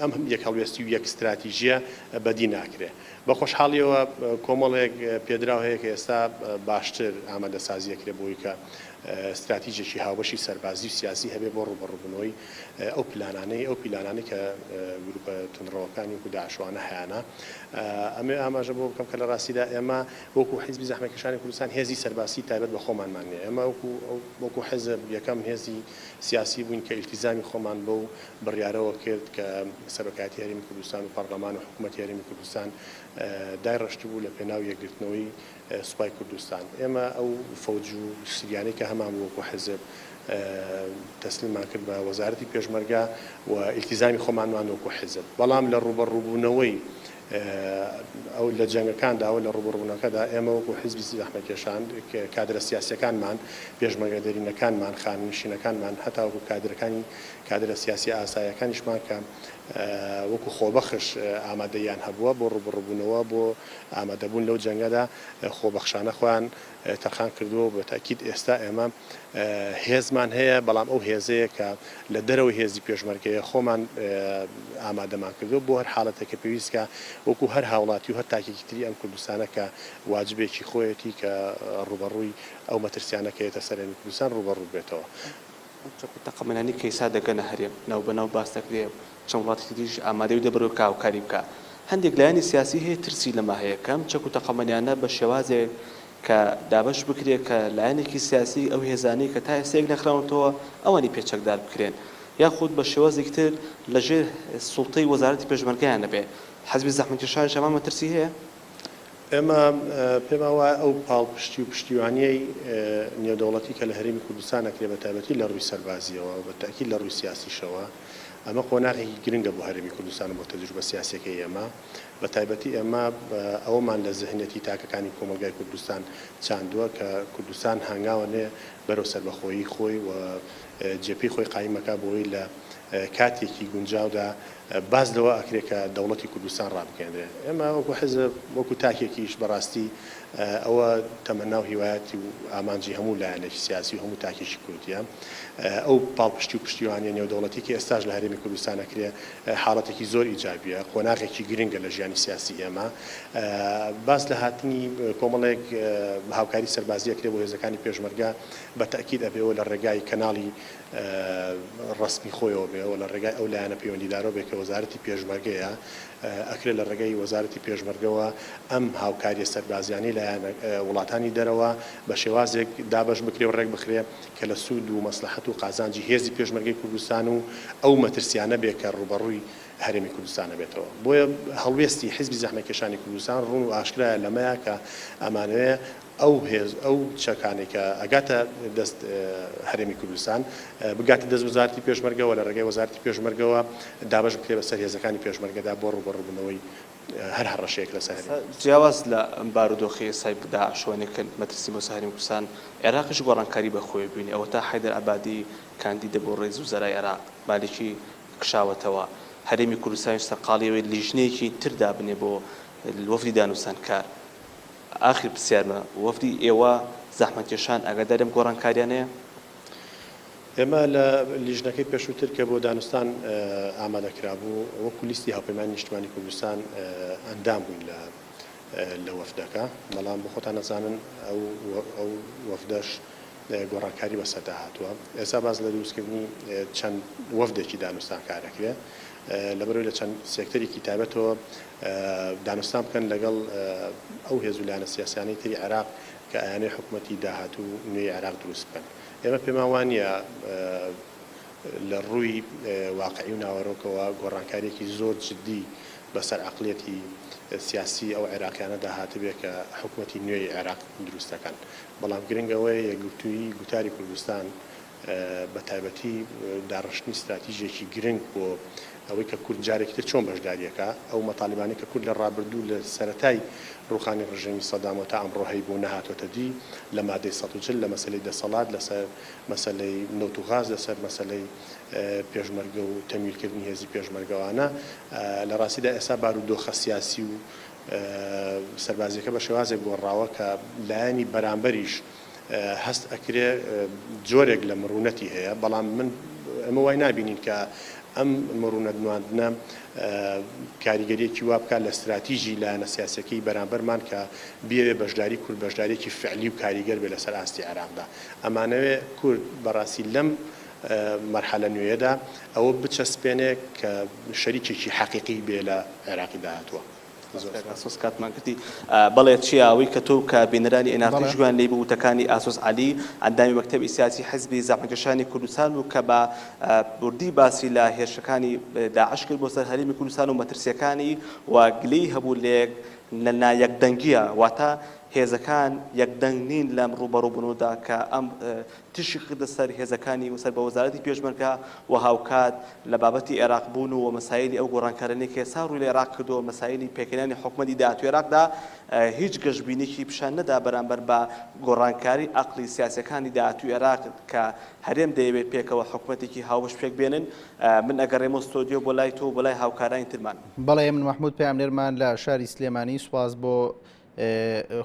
ئەم یەک هەڵوێستی و یەک استراتیژیە بەدی ناکرێ. بە خۆشحاڵیەوە کۆمەڵێک پێدراو هەیە کە ئێستا باشتر ئامادەسازیەکرێ بۆی کە استراتیژێکی هاوبەشی سەربازی و سیاسی هەبێ بۆ ڕوبەڕووبوونەوەی ئەو پلانانەی کە گروپە توندڕەوەکانی وەکو داعشوانە هەیەە. ئەمێ ئاماژە بۆ بکەم کە لە ڕاستیدا ئێمە وەکو حیزبی زەحمەتکێشانی کوردستان هێزی سەرباسی تایبەت بە خۆمانمان نیە. ئێمە وەکو حیزب یەکەم هێزی سیاسی بووین کە ئیلتیزامی خۆمان بەو بڕیارەوە کرد کە سەرۆکایەتی هەرێمی کوردستان و پەرلەمان و حکوومەتی هەرێمی کوردستان دایڕەشتی بوو لە پێناو یەکگرتنەوەی سوپای کوردستان. ئێمە ئەو فەوج و سریانەی کە هەمان وەکو حیزب تەسلیمان کرد بە وەزارەتی پێشمەرگە و ئیلتیزامی خۆمانمان وەکو حیزب. بەڵام لە ڕوبەڕووبوونەوەی ئەو لە جەنگەکاندا و لە ڕوبەڕووبوونەکەدا ئێمە وەکو حیزبی زەحمەتکێشان کادرە سیاسیەکانمان پێشمەرگەدەرینەکانمان خاننشینەکانمان هەتا وەکو کادرەکانی کادرە سیاسی ئاساییەکانیشمان کە وەکو خۆبەخش ئامادەیان هەبووە بۆ ڕوبڕبوونەوە بۆ ئامادەبوون لەو جەنگەدا خۆبەخشانە خۆیان تەرخان کردووە بە تاکید ئێستا ئێمە هێزمان هەیە بەڵام ئەو هێزەیە کە لە دەرەوەی هێزی پێشمەرگەیە خۆمان ئامادەمان کردو بۆ هەر حاڵەتێکە پێویستکە وەکو هەر هاوڵاتی و هەر تاکێکی تری ئەم کوردستانە کە واجبێکی خۆیەتی کە ڕوبەڕووی ئەو مەترسیانەکەیتە سەرێنی کوردستان ڕوبەڕوو بێتەوە. تەقەمەنانی کەیسا دەگەنە هەرێم ناو بەناو باس دەکرێ چەند وڵاتی دیش ئامادەی و دەبەرەوە کاوکاری بکە هەندێک لایانی سیاسی هەیە ترسی لەمە هەیە کەم چەک و تەقەمەنیانە بە شێوازێک کە دابش بکرێت کە لایەنێکی سیاسی ئەو هێزانەی کە تا ئێستێک نەخراونەوە ئەوانی پێچەکدار بکرێن یاخود بە شێوازێک تر لەژێر سوڵتەی وەزارەتی پێشمەرگەیان نەبێ حەزبی زەحمەتکێشان شەمان مەترسی هەیە؟ ئێمە پێم وایە ئەو پاڵپشتی و پشتیوانیەی نێودەوڵەتی کە لە هەرێمی کوردستان ئەکرێ بە تایبەتی لە ڕووی سەربازیەوە و بە تاکید لە ڕووی سیاسیشەوە ئەمە قۆناغێکی گرنگە بۆ هەرێمی کوردستان بۆ تەجروبە سیاسیەکەی ئێمە بە تایبەتی ئێمە ئەوەمان لە ذهنەتی تاکەکانی کۆمەلگای کوردستان چاندووە کە کوردستان هەنگاوانێ بەرەو سەربەخۆیی خۆی و جێپی خۆی قایمەکە بۆی لە کاتێکی گونجاودا باز لەوە ئەکرێت کە دەوڵەتی کوردستان ڕابکێنرێ ئێمە وەکو حزب وەکو تاکێکیش بەڕاستی ئەوە تەمەناو هیوایەتی و ئامانجی هەموو لایەنێکی سیاسی و هەموو تاکێکی کوردیە ئەو پاڵپشتی و پشتیوانیە نێودەوڵەتی کە ئێستاش لە هەرێمی کوردستان ئەکرێ حاڵەتێکی زۆر ئیجابیە قۆناغێکی گرنگە لە ژیانی سیاسی ئێمە باز لە هاتنی کۆمەڵێک هاوکاری سەربازی ئەکرێ بۆ هێزەکانی پێشمەرگە بە تاکید ئەبێەوە لە ڕێگای کەناڵی ڕسمی خۆیەوە بێەوە لە ڕێگای ئەو لایەنە پەیوەندیدارەوە بێت کە وەزارەتی پێشمەرگەیە ئەکرێت لە ڕێگەی وەزارەتی پێشمەرگەوە ئەم هاوکاریە سەربازیانی لە وڵاتانی دەرەوە بە شێوازێک دابش بکرێ و ڕێک بخرێ کە لە سوود و مەسلحەت و قازانجی هێزی پێشمەرگەی کوردستان و ئەو مەترسیانە بێت کە ڕوبەڕووی هەرێمی کوردستانە بێتەوە بۆیە هەڵوێستی حیزبی زەحمەتکێشانی کوردستان ڕوون و ئاشکرایە لەمەیە کە ئەمانەوەیە ئەو هێز ئەو چەکانێک کە ئەگاتە دەست هەرێمی کوردستان بگاتە دەست وەزارەتی پێشمەرگەوە لە ڕێگەی وەزارەتی پێشمەرگەوە دابش بکرێ بەسەر هێزەکانی پێشمەرگەدا بۆ ڕوبەڕووبوونەوەی هەر هەڕەشەیەک لەسەر جیاواز لە بارودۆخی سایبدا شوێنێکە مەترسی بۆ هەرێمی کوردستان عێراقیش گۆڕانکاری بەخۆی ببینی ئەوە تا حەیدەر ئەبادی کاندیدە بۆ ڕێز وزەرای عێراق مالێکی کشاوەتەوە هەرێمی کوردستان سەرقاڵیەوەی لیژنەیەکی تردا بنێ بۆ وەفدی دانووسانکار ئاخر پرسیارمە وەفدی ئێوە زەحمەتکێشان ئاگادارم گۆڕانکاریانەیە ئێمە لە لیژنەکەی پێشووتر کە بۆ دانوستان ئامادەکرابوو وەکو لیستی هاوپەیمانی نیشتیمانی کوردستان ئەندام بووین لە وەفدەکە بەڵام بۆ خۆتان نەزانن ئەو وەفدەش گۆڕانکاری بەسەردا هاتووە ئێستا باز لە دروستکردنی چەند وەفدێکی دانوستان کارەکرێ لەبەرەوەی لە چەند سێکتەرێکی تایبەتەوە دانوستان بکەن لەگەڵ ئەو هێزولانە سیاسیانەی تری عێراق کە ئەیانەی حکوومەتی داهاتوو نوێی عێراق دروست بکەن ئێمە پێمان وانییە لە ڕووی واقعی و ناوەڕۆکەوە گۆڕانکاریێکی زۆر جددی بەسەر عەقڵیەتی سیاسی ئەو عێراقیانە داهاتە بێت کە حکوومەتی نوێی عێراق دروستەکەن بەڵام گرنگەوەی یەکگرتووی گوتاری کوردستان بە تایبەتی داڕشتنی استراتیژێکی گرنگ بۆ ئەوەی کە کورد جارێکی تر چۆن بەشداریەکە ئەو مەطالبانەی کە کورد لە ڕابردوو لە سەرەتای ڕوخانی ڕژێمی سەدام تا ئەمڕۆ هەی بۆ نەهاتۆتە دی لە مادەی 140 لە مەسەلەی دەسەڵات لەسەر مەسەلەی نەوت و غاز لەسەر مەسەلەی پێشمەرگە و تەمویلکردنی هێزی پێشمەرگەوانە لە ڕاستیدا ئێستا بارودۆخە سیاسی و سەربازیەکە بە شێوازێک گۆڕاوە کە لایەنی بەرامبەریش هەست ئەکرێ جۆرێک لە مرونەتی هەیە بەڵام من ئەمە وای نابینین کە ئەم مرونەت نواندنە کاریگەریەکی وا بکات لە استراتیژی لایەنە سیاسەکەی بەرامبەرمان کە بێوێ بەشداری کورد بەشدارێکی فعلی و کاریگەر بێ لەسەر ئاستی عێراقدا ئەمانەوێ کورد بەڕاستی لەم مەرحەلە نوێیەدا ئەوە بچەسپێنێ کە شەریکێکی حەقیقی بێ لە عێراقی داهاتووە ئاسۆس کاتمان کردی بەڵێ چیە ئەوەی کە تۆ کە بینەرانی ئێناقیش گویان لێ بوو وتەکانی ئاسۆس عەلی ئەندامی مەکتەبی سیاسی حیزبی زەحمەتکێشانی کوردستان و کە بە بوردی باسی لە هێرشەکانی داعش کرد بۆ سەر هەرێمی کوردستان و مەترسیەکانی و گلەی هەبوو لە نایەکدەنگیە واتە هێزەکان یەکدەنگ نین لەم ڕوبەڕووبوونەوەدا کە ئەم تشی خردە سەر هێزەکانی وسەر بە وەزارەتی پێشمەرگە و هاوکات لە بابەتی عێراق بوون و مەسایلی ئەو گۆڕانکارانەی کە ئێستا ڕووی لە عێراق کردووە مەسایلی پێکەنانی حکومەتی داهاتووی عێراقدا هیچ گەشتبینێکی پیشان نەدا بەرامبەر بە گۆڕانکاری عەقڵی سیاسیەکانی داهاتووی عێراق کە هەرێم دەیەوێت پێکەوە حکومەتێکی هاوبەش پێک بێنن من ئەگەڕێمە ستۆدیۆ بۆ لای تۆ بۆ لای هاوکارانی ترمان. بەڵێ من محمود پەیامنێرمان لە شاری سلێمانی سوپاس بۆ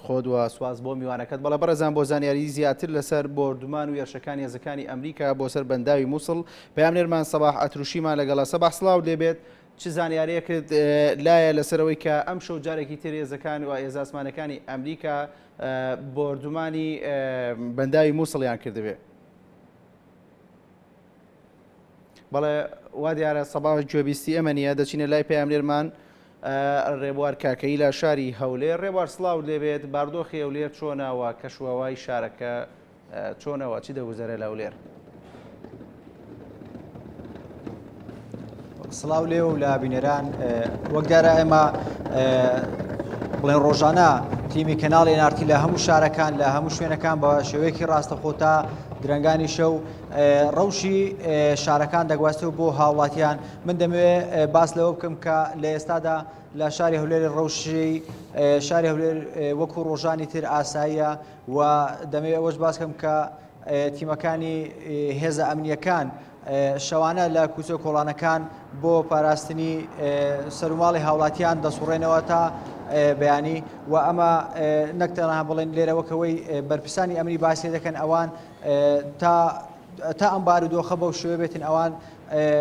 خۆت و سواز بۆ میوانەکەت. بەڵێ بەڕێزان بۆ زانیاری زیاتر لەسەر بۆردومان و یەرشەکانی هێزەکانی ئەمریکا بۆ سەر بەنداوی مووسڵ پەیامنێرمان سەباح ئەتروشیمان لەگەڵا. سەباح سڵاو لێبێت، چ زانیاریەکت لایە لەسەرەوەی کە ئەم شەو جارێکی تر هێزەکان و هێزاسمانەکانی ئەمریکا بۆردومانی بەنداوی مووسڵیان کردبێ؟ بەڵێ وا دیارە سەباح گوێبیستی ئەمە نیە، دەچینە لای پەیامنێرمان ڕێبوار کاکەی لە شاری هەولێر. ڕێبوار سڵاو لێبێت، باردۆخی هەولێر چۆنەوە، کەشوهەوای شارەکە چۆنەوە، چی دەگوزارێت لە هەولێر؟ سڵاو لێ و لە بینەران وەک دارە ئێمە بڵێن ڕۆژانە تیمی کەناڵی نارتی لە هەموو شارەکان لە هەموو شوێنەکان بە شێوەیەکی ڕاستەخۆتا درەنگانی شەو ڕەوشی شارەکان دەگواستەوە بۆ هاوڵاتیان. من دەمەوێت باس لەوە بکەم کە لە ئێستادا لە شاری هەولێر ڕەوشی شاری هەولێر وەکو ڕۆژانی تر ئاساییە و دەمەوێت ئەوەش باس بکەم کە تیمەکانی هێزە ئەمنیەکان شەوانە لە کوچە کۆڵانەکان بۆ پاراستنی سەرماڵی هاوڵاتیان دەسوڕێنەوە تا بەیانی و ئەمە نەکتەنها بڵێن لێرەوەکەوەی بەرپرسانی ئەمری باسی دەکەن ئەوان تا ئەم بارودۆخە بەو شوێ بێتن ئەوان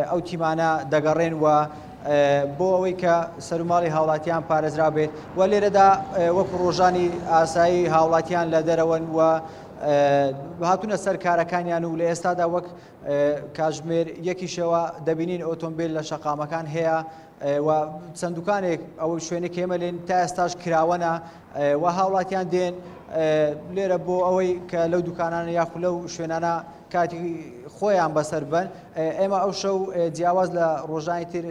ئەو تیمانە دەگەڕێن و بۆ ئەوەی کە سەرماڵی هاوڵاتیان پارێزرا بێت و لێرەدا وەکو ڕۆژانی ئاسایی هاوڵاتیان لە دەرەوەن و هاتوونە سەر کارەکانیان و لە ئێستادا وەک کاتژمێر یەکیشەوە دەبینین ئۆتۆمبیل لە شەقامەکان هەیە و چەند دوکانێک ئەو شوێنێک ئێمە لێن تا ئێستاش کراوەنە و هاوڵاتیان دێن لێرە بۆ ئەوەی کە لەو دوکانانە یاخو لەو شوێنانە کاتی خۆیان بەسەر بن. ئێمە ئەو شەو جیاواز لە ڕۆژانی تر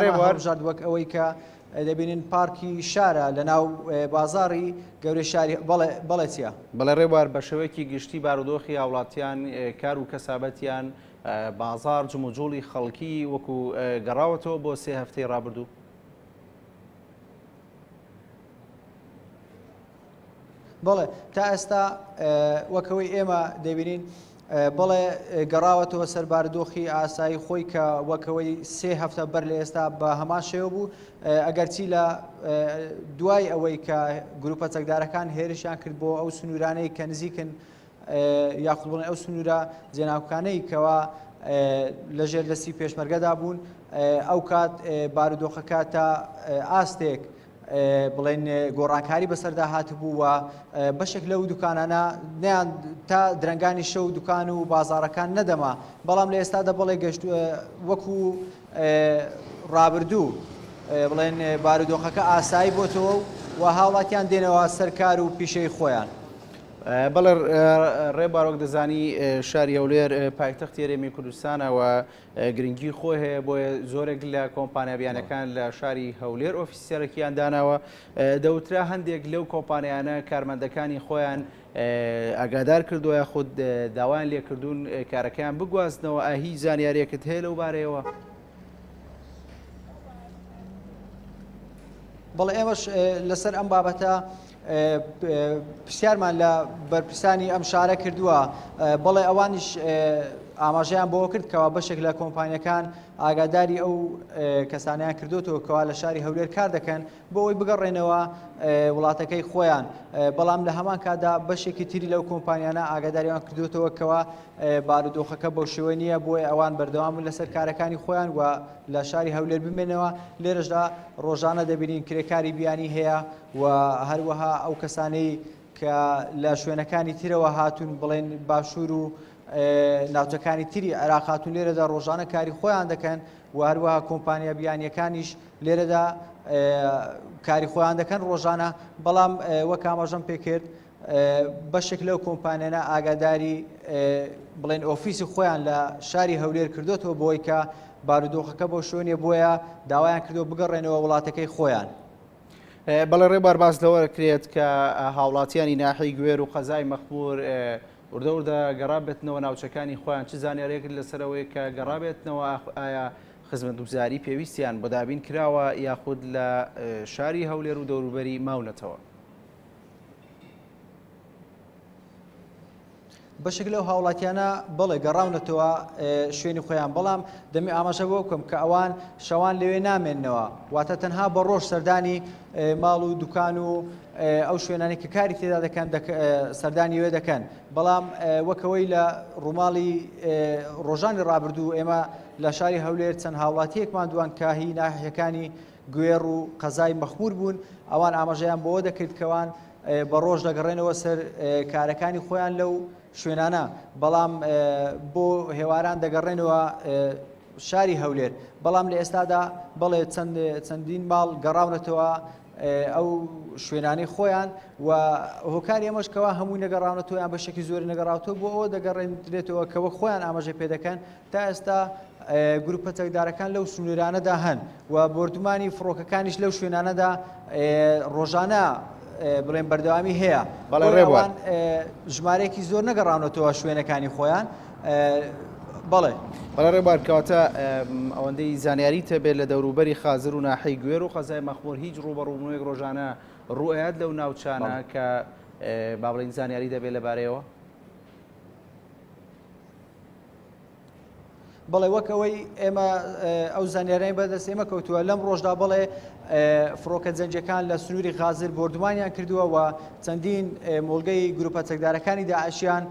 ڕێبوار وەک ئەوەی کە دەبینین پارکی شارە لە ناو بازاڕی گەورەی شاری. بەڵێ چیە؟ بەڵێ ڕێبوار بە شێوەیەکی گشتی بارودۆخی هاوڵاتیان کار و کەسابەتیان بازار جموجوڵی خەڵکی وەکو گەڕاوەتەوە بۆ 3 هەفتەی ڕابردوو. بەڵێ تا ئێستا وەکەوەی ئێمە دەبینین بەڵێ گەڕاوەتەوە سەر بارودۆخی ئاسایی خۆی کە وەکەوەی 3 هەفتە بەر لە ئێستا بە هەمان شێوە بوو ئەگەرچی لە دوای ئەوەی کە گروپە چەکدارەکان هێرشیان کرد بۆ ئەو سنوورانەی کە نزیکن یاخود بڵێن ئەو سنوورە جێناوکانەی کەوا لەژێر دەستی پێشمەرگەدا بوون ئەو کات بارودۆخەکە تا ئاستێک بڵێن گۆڕانکاری بەسەردا هاتبوو و بەشێک لەو دوکانانە نیان تا درەنگانی شەو دوکان و بازارەکان نەدەما. بەڵام لە ئێستادا بڵێ گەشت وەکو ڕابردوو بڵێن بارودۆخەکە ئاسایی بۆتەوە و هاوڵاتیان دێنەوە سەرکار و پیشەی خۆیان. بەڵێ ڕێبارۆک دەزانی شاری هەولێر پایتەختی هەرێمی کوردستانەوە گرنگی خۆی هەیە بۆیە زۆرێک لە کۆمپانیابیانەکان لە شاری هەولێر ئۆفیسیەرەکیان داناوە. دەوترا هەندێک لەو کۆمپانیانە کارمەندەکانی خۆیان ئاگادار کردووە یاخود داوایان لێکردوون کارەکەیان بگوازنەوە. هیچ زانیاریەکت هەیە لەو بارەیەوە؟ بەڵێ ئێمەش لەسەر ئەم بابەتە پرسیارمان لە بەرپرسانی ئەم شارە کردووە. بەڵێ ئەوانیش ئاماژەیان بۆ کرد کەوا بەشێک لە کۆمپانیەکان ئاگاداری ئەو کەسانیان کردوتەوە کەوا لە شاری هەولێر کار دەکەن بۆ ئەوی بگەڕێنەوە وڵاتەکەی خۆیان. بەڵام لە هەمان کادا بەشێکی تری لەو کۆمپانیانە ئاگاداریان کردوتەوە کەوا بارودۆخەکە بەو شێوە نییە بۆی ئەوان بەردەوام لەسەر کارەکانی خۆیان و لە شاری هەولێر بمێنەوە. لێرەشدا ڕۆژانە دەبینین کرێکاری بیانی هەیە و هەروەها ئەو کەسانەی کە لە شوێنەکانی ترەوە هاتوون بڵێن باشوور و ناوچەکانی تری عێراق هاتوون لێرەدا ڕۆژانە کاری خۆیان دەکەن و هەروەها کۆمپانیا بیانیەکانیش لێرەدا کاری خۆیان دەکەن ڕۆژانە. بەڵام وەک ئاماژەم پێکرد بەشێک لەو کۆمپانیانە ئاگاداری بڵێن ئۆفیسی خۆیان لە شاری هەولێر کردوتەوە بۆی کە بارودۆخەکە بۆ شوێنێ بۆیە داوایان کردو بگەڕێنەوە وڵاتەکەی خۆیان. بەڵێ ڕێبار باس لەوە دەکرێت کە هاوڵاتیانی ناحی گوێر و قەزای مەخمور وردە وردە گەڕابێتنەوە ناوچەکانی خۆیان چ زانیارێکت لەسەرەوەی کە گەڕابێتنەوە ئایا خزمەتگوزاری پێویستیان بۆ دابین کراوە یاخود لە شاری هەولێر و دەوروبەری ماونەتەوە؟ بەشێک لەو هاوڵاتیانە بڵێ گەڕاونەتەوە شوێنی خۆیان، بەڵام دەمی ئاماژە بۆ بکەم کە ئەوان شەوان لەوێ نامێننەوە، واتە تەنها بە ڕۆژ سەردانی ماڵ و دوکان و ئەو شوێنانی کە کاری تێدا دەکەن سەردانی وێ دەکەن. بەڵام وەکەوەی لە ڕووماڵی ڕۆژانی ڕابردوو ئێمە لە شاری هەولێر چەند هاوڵاتیەکمان دوان کاهی ناحیەکانی گوێر و قەزای مەخمور بوون، ئەوان ئاماژەیان بۆەوە دەکرد کەوان بە ڕۆژ دەگەڕێنەوە سەر کارەکانی خۆیان لەو شوێنانە، بەڵام بۆ هێواران دەگەڕێنەوە شاری هەولێر. بەڵام لە ئێستادا بڵێ چەندین ماڵ گەڕاونەتەوە ئەو شوێنانی خۆیان و هۆکاری ئەمەشکەوە هەمووی نەگەڕاونەتەوەیان بەشێکی زۆری نەگەڕاوتەوە بۆ ئەوە دەگەڕێنرێتەوە کەوە خۆیان ئاماژە پێ دەکەن. تا ئێستا گروپە چەکدارەکان لەو سنوورانەدا هەن و بردومانی فڕۆکەکانیش لەو شوێنانەدا ڕۆژانە بڵێن بەردەوامی هەیە، بەڵێوان ژمارەیەکی زۆر نەگەڕاونەتەوە شوێنەکانی خۆیان. بەڵێ ڕێبار کەواتە ئەوەندەی زانیاری تەبێت لە دەوروبەری خازر و ناحی گوێر و قەزای مەخمور هیچ ڕوبەڕوونەوەیەک ڕۆژانە ڕوئەت لەو ناوچانە کە با بڵێن زانیاری دەبێت لەبارەیەوە؟ بەڵێ وەکەوەی ئێمە ئەو زانیارەی بەدەست ئێمە کەوتووە لەم ڕۆژدا بڵێ فڕۆکە جەنجەکان لە سنووری خازر بردومانیان کردووە و چەندین مۆڵگەی گروپە چەکدارەکانی داعشیان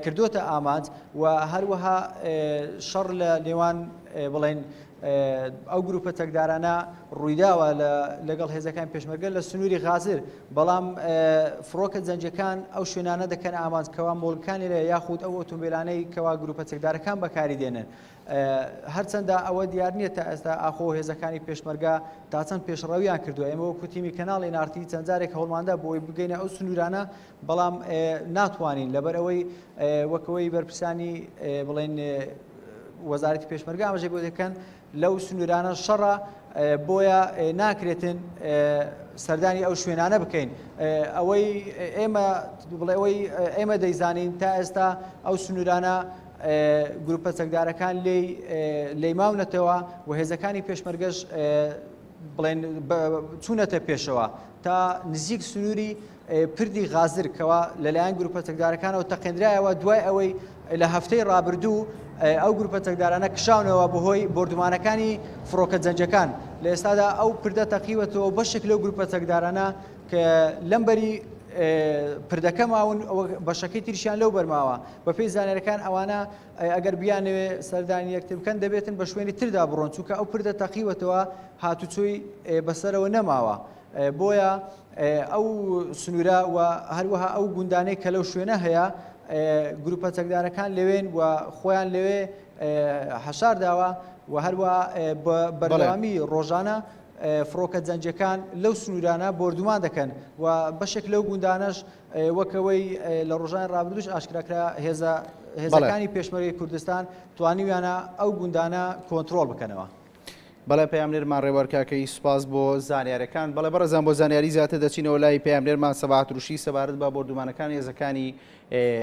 کردوتە ئامانج و هەروەها شەڕ لە نێوان بڵێن ئەو گروپە چەکدارانە ڕوویداوە لەگەڵ هێزەکان پێشمەرگە لە سنووری غازر، بەڵام فڕۆکە جەنجەکان ئەو شوێنانە دەکەن ئامانجکەوا مۆڵگەکانی لێ یاخود ئەو ئۆتۆمبیلانەی کەوا گروپە چەکدارەکان بەکاری دێنن. هەرچەندە ئەوە دیار نییە تا ئێستا ئاخۆ هێزەکانی پێشمەرگە تا چەند پێشڕەویان کردووە. ئێمە وەکو تیمی کەناڵی نارتی چەند جارێک هەوڵماندا بۆی بگەینە ئەو سنوورانە، بەڵام ناتوانین لەبەر ئەوەی وەکەوەی بەرپرسانی بڵێن وەزارەتی پێشمەرگە ئاماژەی بۆ دەکەن لەو سنوورانە شەڕە، بۆیە ناکرێتن سەردانی ئەو شوێنانە بکەین. ئەوەی ئێمە دەیزانین تا ئێستا ئەو سنوورانە گروپە چەکدارەکان لێی ماونەتەوە و هێزەکانی پێشمەرگەش بڵێن چوونەتە پێشەوە تا نزیک سنووری پردی غازر کەوا لەلایەن گروپە چەکدارەکانەوە تەقێنرایەوە دوای ئەوەی لە هەفتەی ڕابردوو ئەو گروپە چەکدارانە کشاونەوە بەهۆی بردومانەکانی فڕۆکە جەنجەکان. لە ئێستادا ئەو پردە تەقیوەتەوە بەشێک لەو گروپە چەکدارانە کە لەمبەری پردەکە ماون بەشەکەی تریشیان لەو بەرماوە بە پێی زانیارەکان ئەوانە ئەگەر بیانوێ سەردانی یەکتر بکەن دەبێتن بە شوێنی تردا بڕۆن، چونکە ئەو پردە تەقیوەتەوە هاتوچۆی بەسەرەوە نەماوە. بۆیە ئەو سنوورە و هەروەها ئەو گوندانەی کە لەو شوێنە هەیە گروپە چەکدارەکان لەوێن و خۆیان لەوێ حەشار داوە و هەروە بەردەوامی ڕۆژانە فڕۆکە جەنجەکان لەو سنوورانە بردومان دەکەن و بەشێک لەو گوندانەش وەکەوەی لە ڕۆژانی ڕابردووش ئاشکراکرا هێزەکانی پێشمەرگەی کوردستان توانیویانە ئەو گوندانە کۆنتترۆل بکەنەوە. بەڵێ پەیامنێرمان ڕێوەرکاکەی سوپاس بۆ زانیارەکان. بەڵێ بەڕێزان بۆ زانیاری زیاتر دەچینەوە لای پەیامنێرمان سەباح تروشی سەبارەت بە بردومانەکان هێزەکانی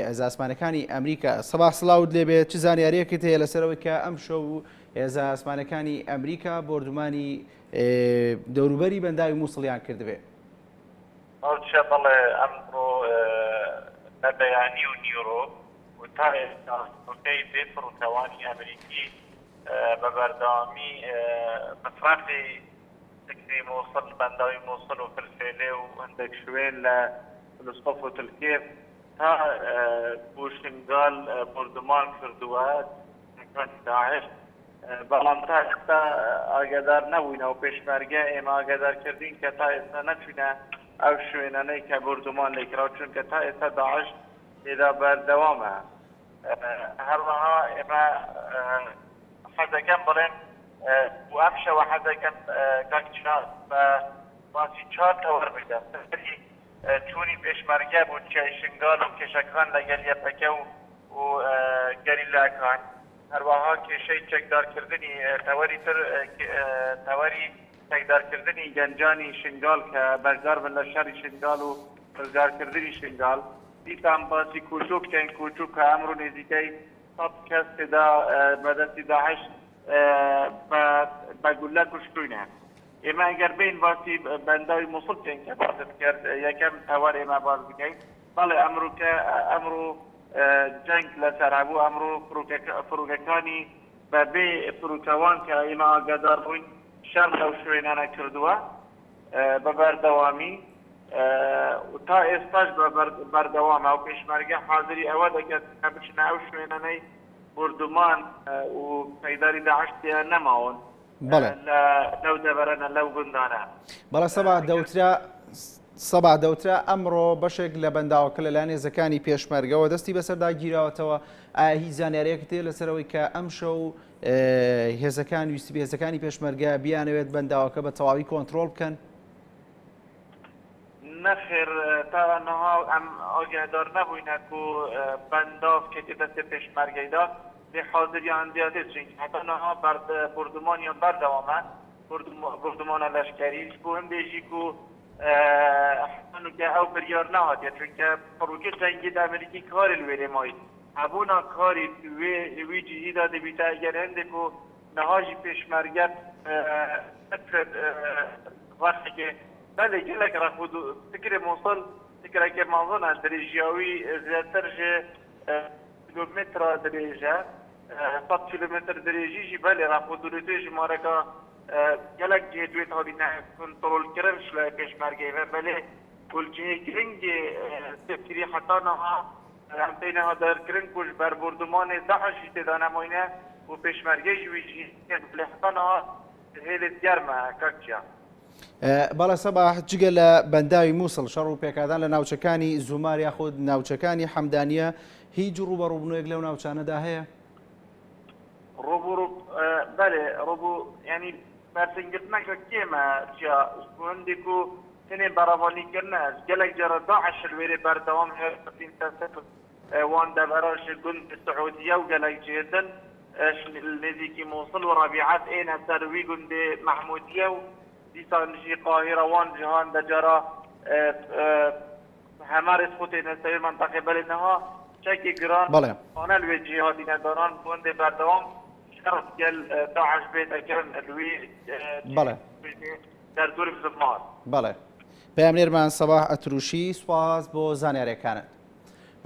ئەزاسمانەکانی ئەمریکا. سەباح سڵاوت لێبێت، چ زانیاریەکت هەیە لەسەرەوەی کە ئەم شەو هێزە ئاسمانەکانی ئەمریکا بردومانی دەوروبەری بەنداوی مووسڵیان کردبێ؟ بەڵێ ئەمڕۆ بەبەیانی و نیۆرۆ و تا ئێستا بێفڕوتەوانی ئەمریکی بە بەردەوامی مەفرەقی سکری مووسڵ بەنداوی مووسڵ و فلفێلێ و هەندێک شوێن لە فلسطۆف و تلکێف تا بوشنگال بردومان کردووە داعش، بەڵام تا ئێستا ئاگادار نەبووینەوە پێشمەرگە ئێمە ئاگادار کردین کە تا ئێستا نەچوونە ئەو شوێنانەی کە بردومان لێکراوە، چونکە تا ئێستا داعش تێدا بەردەوامە. هەروەها ئێمە حەزەکەم بڵێن و ئەم شەوە حەزەکەم کاکچرا بە باسی 4 تەوەر بدەم چوونی پێشمەرگە بوو چای شنگال و کێشەکان لەگەل یەپەکە و گەریلاکان، هەروەها کێشەی چەکدارکردنی تەوەری تر تەوەری تێکدارکردنی گەنجانی شنگال کە بەشدار بن لە شەڕی شنگال و ڕزگارکردنی شنگال دیسان باسی کوچوو بکەین کوچوو کە ئەمڕۆ نزیکەی 100 کەس تێدا بەدەستی داعش بە گولە کوشتوونە. ئێمە ئەگەر بین باسی بەنداوی مووسڵ بکەین کە باسط کرد یەکەم ئەوەر ئێمە باز بکەین بەڵێ ئەمڕۆ جەنگ لەسەر هەبوو ئەمڕۆ فروکەکانی بەبێ فروکەوان کە ئێمە ئاگادار بووین شەڕ لەو شوێنانە کردووە بە بەردەوامی تا ئێستاش بەردەوامە و پێشمەرگە حاضری ئەوە دەکات کە بچنە ئەو شوێنانەی بردومان و پەیداری داعش تێیان نەماون لەو دەبەرەنە لەو گوندانە. بەڵە سەبا دەوترا ئەمڕۆ بەشێک لە بەنداوەکە لەلایەن هێزەکانی پێشمەرگەوە دەستی بەسەردا گیراوەتەوە. ئایا هیچ زانیاریەک تێ لەسەرەوەی کە ئەم شەو هێزەکان ویستی هێزەکانی پێشمەرگە بیانەوێت بەنداوەکە بە تەواوی کۆنتترۆل بکەن؟ نەخێر تاوانەها ئەم ئاگادار نەبووینە و بەنداو کێتی دەستێ پێشمەرگەیدا لێ حاضریان زیاتر چین هەتانەها بردومانیان بەردەوامە بردومانە لەشکەریش بۆ هەندێژی و حسنوکە ئەو بریار نهاتێت چونکە فڕوکی جەنگی ئەمریکی کاری لێرێ مای هەبوونا کاری وی جیهیدا دەبیتە ئەگەر هەندێک و نەهاژی پێشمەرگەت وەختێکێ بله گلک رفود فکر موصل فکر که موضوعنا درجیاوی زیاتر جه کیلومتر درجه 100 کیلومتر درجی جی بله رفود دولتش مارکا گلک جدویت ها بینه کنترل کردن شلای پشمرگی و بله کل جه کرنگ تفکری حتی نها همتینه ها در کرنگ کش بر بردمان داعشی تدانه ماینه و پشمرگی جوی جی بله حتی نها هیلت گرمه ککچیا. بەڵە سەباح جگە لە بەنداوی مووسڵ شەڕ و پێکدان لە ناوچەکانی زومار یاخود ناوچەکانی حەمدانیە هیچ ڕوبەڕووبوونەوەیەک لەو ناوچانەدا هەیە؟ بەێ ڕۆبوو ینی بەرسنگرتنەکە کێمە هەندێک و تنێ بەڕەوانیکردنە گەلێک جارە داعش وێرێ بەردەوام هێرتین وان دەبەرەش گوند سعودیە و گەلێک جێدن نزیکی مووسڵ و ڕەبیعەت ئێنە سەروی گوندێ مەحمودیە و دیسان جی قاهرة وان جهان دجارة همار اسخوتي نستوي منطقة بلدنها شكي جران أنا الوجه هذه نداران بوند بردوام شرط جل داعش بيت أكرم الوي در دور في زمان. بله. پێمنێرمان سەباح ئەتروشی سوپاس بۆ زانیاریەکانت.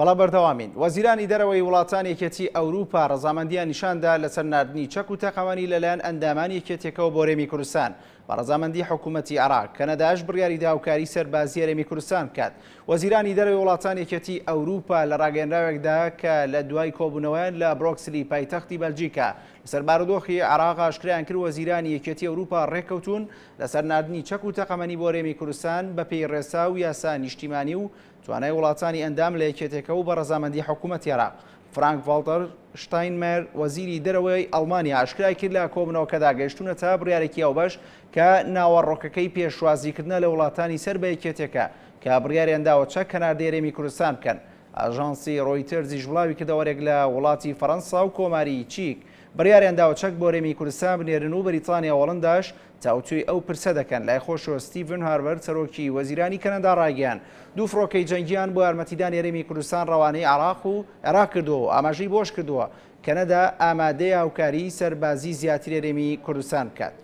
بەڵام بەردەوامین وەزیرانی دەرەوەی وڵاتانی یەکێتی ئەوروپا ڕەزامەندیان نیشاندا لەسەر ناردنی چەک و تەقەمەنی لەلایەن ئەندامانی یەکێتیەکەوە بۆ هەرێمی کوردستان بە ڕەزامەندی حکوومەتی عێراق کەنەداش بڕیاری داوکاری سەربازی هەرێمی کوردستان بکات. وەزیرانی دەرەوەی وڵاتانی یەکێتی ئەوروپا لە ڕاگەیەنراوێکدا کە لە دوای کۆبوونەوەیان لە برۆکسلی پایتەختی بەلجیکا لەسەر بارودۆخی عێراق ئاشکرایان کرد وەزیرانی یەکێتی ئەوروپا ڕێککەوتون لەسەر ناردنی چەک و تەقەمەنی بۆ هەرێمی کوردستان بەپێی ڕێسا و یاسا نیشتیمانی و توانای وڵاتانی ئەندام لە یەکێتێکە و بە ڕەزامەندی حکوومەتی عێراق. فرانک ڤالتەر شتاینمەر وەزیری دەرەوەی ئەڵمانیا ئاشکرای کرد لە کۆبوونەوەکەدا گەیشتونەتە بڕیارێکی ئەوبەش کە ناوەڕۆکەکەی پێشوازیکردنە لە وڵاتانی سەر بە یەکێتێکە کە بڕیاریان داوە چەک کەناردەی هەرێمی کوردستان بکەن. ئاژانسی ڕۆیتەرزیش بڵاوی کردەوەرێک لە وڵاتی فەڕەنسا و کۆماری چیک بڕیاریان داوە چەک بۆ هەرێمی کوردستان بنێرن و بەریتانیا وەڵنداش چاوتوی ئەو پرسە دەکەن. لای خۆشەوە ستیڤن هارڤەرد سەرۆکی وەزیرانی کەنەدا ڕایگەیان دوو فڕۆکەی جەنگیان بۆ یارمەتیدانی هەرێمی کوردستان ڕەوانەی عێراق و عێراق کردووە و ئاماژەی بۆش کردووە کەنەدا ئامادەی هاوکاری سەربازی زیاتر هەرێمی کوردستان بکات.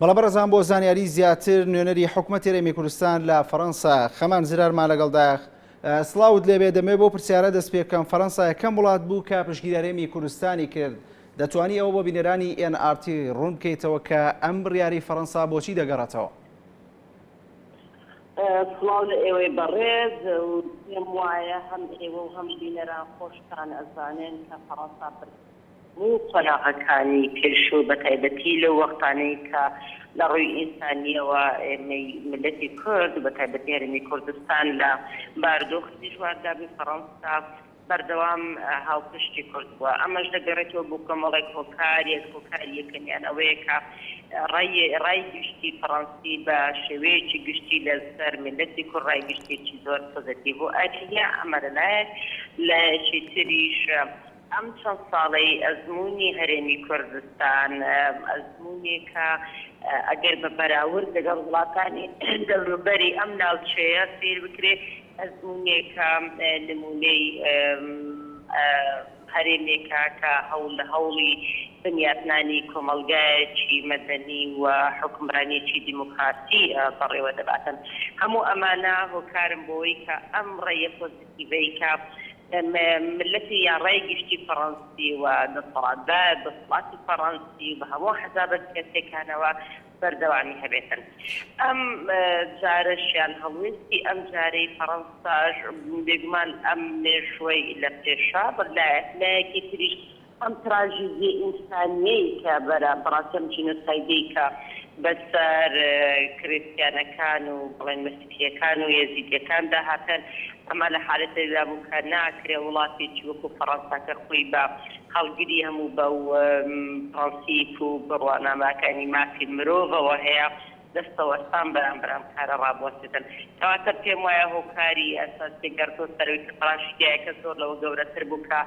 بەڵە بەرەزان بۆ زانیاری زیاتر نوێنەری حکوومەتی هەرێمی کوردستان لە فەڕەنسا خەمان زرارمان لەگەڵدا سڵاوت لێبێ دەمێ بۆ پرسیارە دەست پێکەم فەڕەنسا یەکەم وڵات بوو کە پشتگیری هەرێمی کوردستانی کرد دەتوانی ئەوە بۆ بینەرانی NRT ڕوون بکەیتەوە کە ئەم بڕیاری فەڕەنسا بۆچی دەگەڕێتەوە؟ سڵاو لە ئێوەی بەڕێز و پێم وایە هەم ئێوە و هەم بینەران خۆشتان ئەزانێن کە فەڕەنسا و قۆناغەکانی پێشوو بە تایبەتی لە وەختانەی کە لە ڕووی ئینسانیەوە ملەتی کورد بە تایبەتی هەرێمی کوردستان لە بارودۆخی دژواردابی فەڕەنسا بەردەوام هاوپشتی کورد بووە. ئەمەش دەگەڕێتەوە بۆ کۆمەڵێک هۆکاریەکەنیان ئەوەیە کە ڕای گشتی فەڕەنسی بە شێوەیەکی گشتی لەسەر ملەتی کورد ڕای گشتێکی زۆر پۆزیتیڤ بوو. ئەتیا ئەمە لەلایەک لایەکی تریش ئەم چەند ساڵەی ئەزمموی هەرێمی کوردستان ئەزممویێکە ئەگەر بە بەراورد لەگەڵ وڵاتانی دەوروبەری ئەم ناوچەیە سیر بکرێت ئەزممویێکە نمونەی هەرێمێکە کە هەوڵی بنیاتنانی کۆمەلگایەکی مەدەنی و حکومڕانیەکی دیموکراسی بەڕێوە دەباتن. هەموو ئەمانە هۆکارم بۆی کە ئەم ڕێیە پۆزیتیڤەی کە ملەتی یان ڕای گشتی فەڕەنسی و دەسەڵاتی فەڕەنسی بە هەموو حەزابەت کەسێکانەوە بەردەوامی هەبێتن. ئەم جارەشیان هەڵوێستی ئەم جارەی فەڕەنساش بێگومان ئەم مێژوەی لە پێشا لایەکی تریش ئەم تراژیدیە ئینسانیەی کە بەڕاستەم جینۆسایدی کە بەسەر کریستیانەکان و بڵێن مەسیحیەکان و یەزیدیەکان داهاتن ئەمە لە حالەتێکدا بوو کە ناکرێ وڵاتێکی وەکو فەڕەنساکە خۆی بە هەڵگیری هەموو بە پرەنسیپ و بڕواناماکانی مافی مرۆڤەوە هەیە دەستەوەستان بەرامبەر کارە ڕابوەستن. کەواتە پێم وایە هۆکاری ئەساسی گەرتۆ سەرەوەی پڕاشتیایەکە زۆر لەوە گەورەتر بوو کە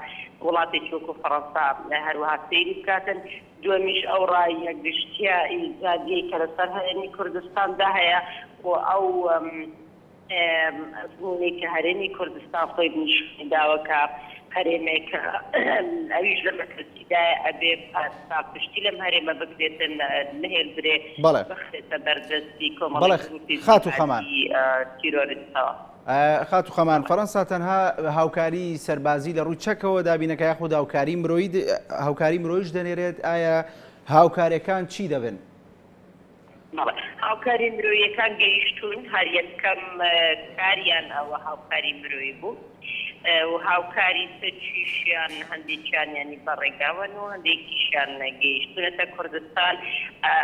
وڵاتێکی وەکو فەڕەنسا هەروەها سەیری بکاتن. دووەمیش ئەو ڕایە گشتیە ئیزادیەی کە لەسەر هەرێمی کوردستاندا هەیە بۆ ئەو ئەزمموی کە هەرێمی کوردستان خۆی نیشتیداوە کە هەرێمێکە ئەویش لە مەکردیدای ئەبێ پشتی لەم هەرێمە بکرێتن نهێڵدرێ بخرێتە بەردەستی کۆمەڵی خات و خەمان تیرۆریستەوە. خات و خەمان فەڕەنسا تەنها هاوکاری سەربازی لە ڕووی چەکەوە دابینەکە یاخود هاوکاری مرۆیش دەنێرێت. ئایا هاوکاریەکان چی دەبن؟ هاوکاری مرۆیەکان گەیشتون هەر یەکەم کاریان ئەوە هاوکاری مرۆیی بوو و هاوکاری سەرچیشیان هەندێکیان ینی بەڕێگاون و هەندێکیشیان گەیشتونەتە کوردستان.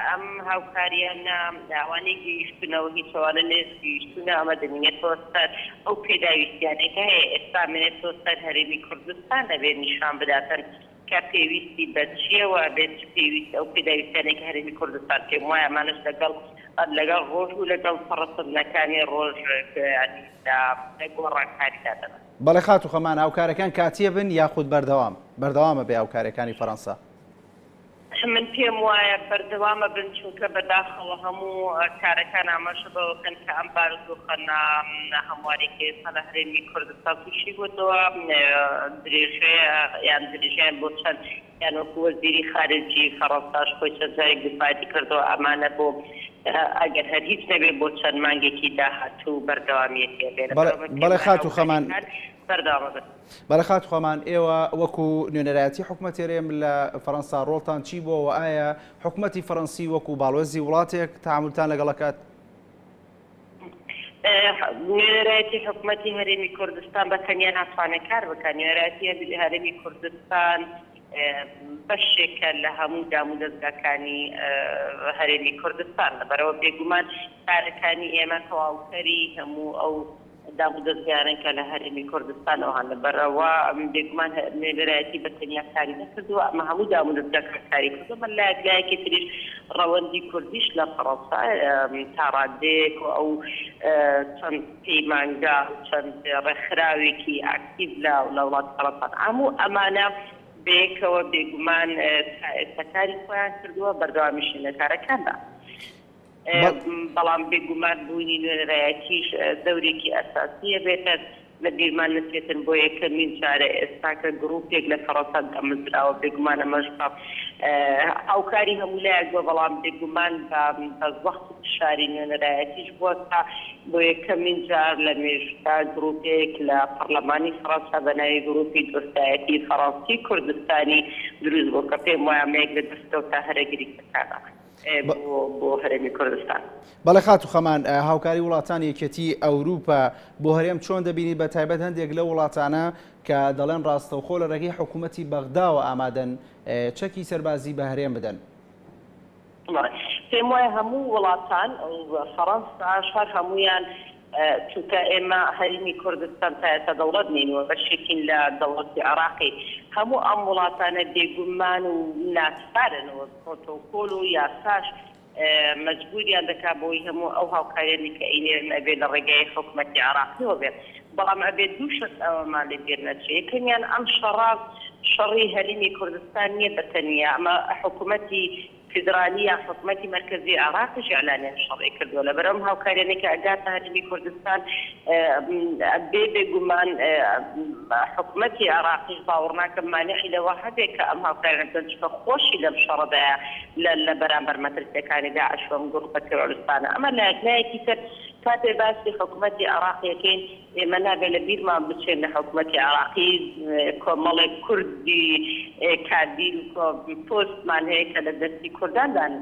ئەم هاوکاریانە ئەوانەی گەیشتونەوە هیچ ئەوانە لێز گەیشتونە ئەمە دەمێنێتەوە سەر ئەو پێداویستیانێکە هەیە ئێستا مێنێتەوە سەر هەرێمی کوردستان دەبێت نیشان بداتن کە پێویستی بە چیەوە بێت پێویست ئەو پێداویستیانێک هەرێمی کوردستان پێم وایە ئەمانش لەگەڵ ڕۆژ و لەگەڵ فەڕەسەندنەکانی ڕۆژ گۆڕانکاریدا دەبن. بەڵێ خات و خەمان هاوکارەکان کاتیە بن یاخود بەردەوامە بێ هاوکارەکانی فەڕەنسا؟ من پێم وایە بەردەوامە بن چونکە بەداخەوە هەموو کارەکان ئاماژە بەوەکەن کە ئەم بارودۆخە هەموارێکی ئێستا لە هەرێمی کوردستان تووشی بووتەوە درێژەیە یان درێژیان بۆ چەند یان وەکو وەزیری خارجی فەڕەنساش خۆی چەند جارێک دفاعی کردەوە ئەمانە بۆ ئەگەر هەر هیچ نەبێ بۆ چەند مانگێکی داهاتوو بەردەوامیەتی هەبێت. بەڵێ خات و خەمان بەڵێ خات و خەمان ئێوە وەکو نوێنەرایەتی حکومەتی هەرێم لە فەڕەنسا ڕۆڵتان چی بووە و ئایا حکومەتی فەڕەنسی وەکو باڵۆزی وڵاتێک تەعاملتان لەگەڵەکات؟ نوێنەرایەتی حکومەتی هەرێمی کوردستان بەتەنیا ناتوانێت کار بکات. نوێنەرایەتی هەرێمی کوردستان بەشێکە لە هەموو دام و دەستگاکانی هەرێمی کوردستان لەبەرەوە بێگومان کارەکانی ئێمە تەواوکەری هەموو ئەو دام و دەستگارێکە لە هەرێمی کوردستانەوە لەبەرەوە بێگومان نوێنەرایەتی بەتەنیا کاری نەکردووە ئەمە هەموو دام و دەستگاکە کاری کردووە. من لایەکی تریش ڕەوەندی کوردیش لە فەڕەنسا تا ڕادەیەک و ئەو چەند پەیمانگا و چەند ڕێکخراوێکی ئاکتیڤ لە وڵاتی فەڕەنسا هەموو ئەمانە بێکەوە بێگومان ئێستاکاری خۆیان کردووە بەردەوامیشی لە کارەکاندا. بەڵام بێگومان بوونی نوێنەرایەتیش دەورێکی ئەساسیە بێتە لە بیرمان نچێتن بۆ یەکەمین جارە ئێستاکە گروپێک لە فەڕەنسا دامەزراوە بێگومان ئەمەش هاوکاری هەموو لایەک بووە بەڵام بێگومان بە زەخت شاری نوێنەرایەتیش بووە تا بۆ یەکەمین جار لە مێژوودا گروپێک لە پەرلەمانی فەڕەنسا بە ناوی گروپی دۆستایەتی فەڕەنسی کوردستانی دروست بوو کە پێم وایە ئەمەیەک لە دەستکەوتە هەرەگریەکانە بۆ هەرێمی کوردستان. بەڵێ خات و خەمان هاوکاری وڵاتانی یەکێتی ئەوروپا بۆ هەرێم چۆن دەبینی بە تایبەت هەندێک لە وڵاتانە کە دەڵێن ڕاستەوخۆ لە ڕێگەی حکوومەتی بەغداوە ئامادەن چەکی سەربازی بە هەرێم بدەن؟ پێم وایە هەموو وڵاتان فەڕەنسا شار هەمویان چونکە ئێمە هەرمی کوردستان تا ئێستا دەوڵەت نینەوە بەشێکین لە دەوڵەتی عێراقی هەموو ئەم وڵاتانە بێگومان و ناسپارنەوە پرۆتۆکۆل و یاساش مەجبوریان دەکات بۆی هەموو ئەو هاوکاریانی کە ئینێن ئەبێ لە ڕێگای حکوومەتی عێراقیەوە بێت بەڵام ئەبێت دوو شت ئەوەمان لێ بیر نەچێت یەکەمیان ئەم شەڕی هەرمی کوردستان نییە بەتەنیا ئەمە حکوومەتی فدرالی یا حکوومەتی مرکزی عێراقیش ئەعلانیان شەڕی کردووە لەبەرەم هاوکاریانێک کە ئەگاتە هەرمی کوردستان بێگومان حکوومەتی عێراقیش باوەڕ ناکەم مانعی لەوە هەبێت کە ئەم هاوکاریانە بچکە خۆشی لەم شەڕەدایە لە بەرامبەر مەترسیەکانی داعش و گروپە تێرۆریستانە ئەمە لایەکی تر کاتێ باسی حکوومەتی عێراقیەکەین ئێمە نابێت لە بیرمان بچێن لە حکوومەتی عێراقی کۆمەڵێک کوردی کادیر و پۆستمان هەیە کە لە دەستی کورداندان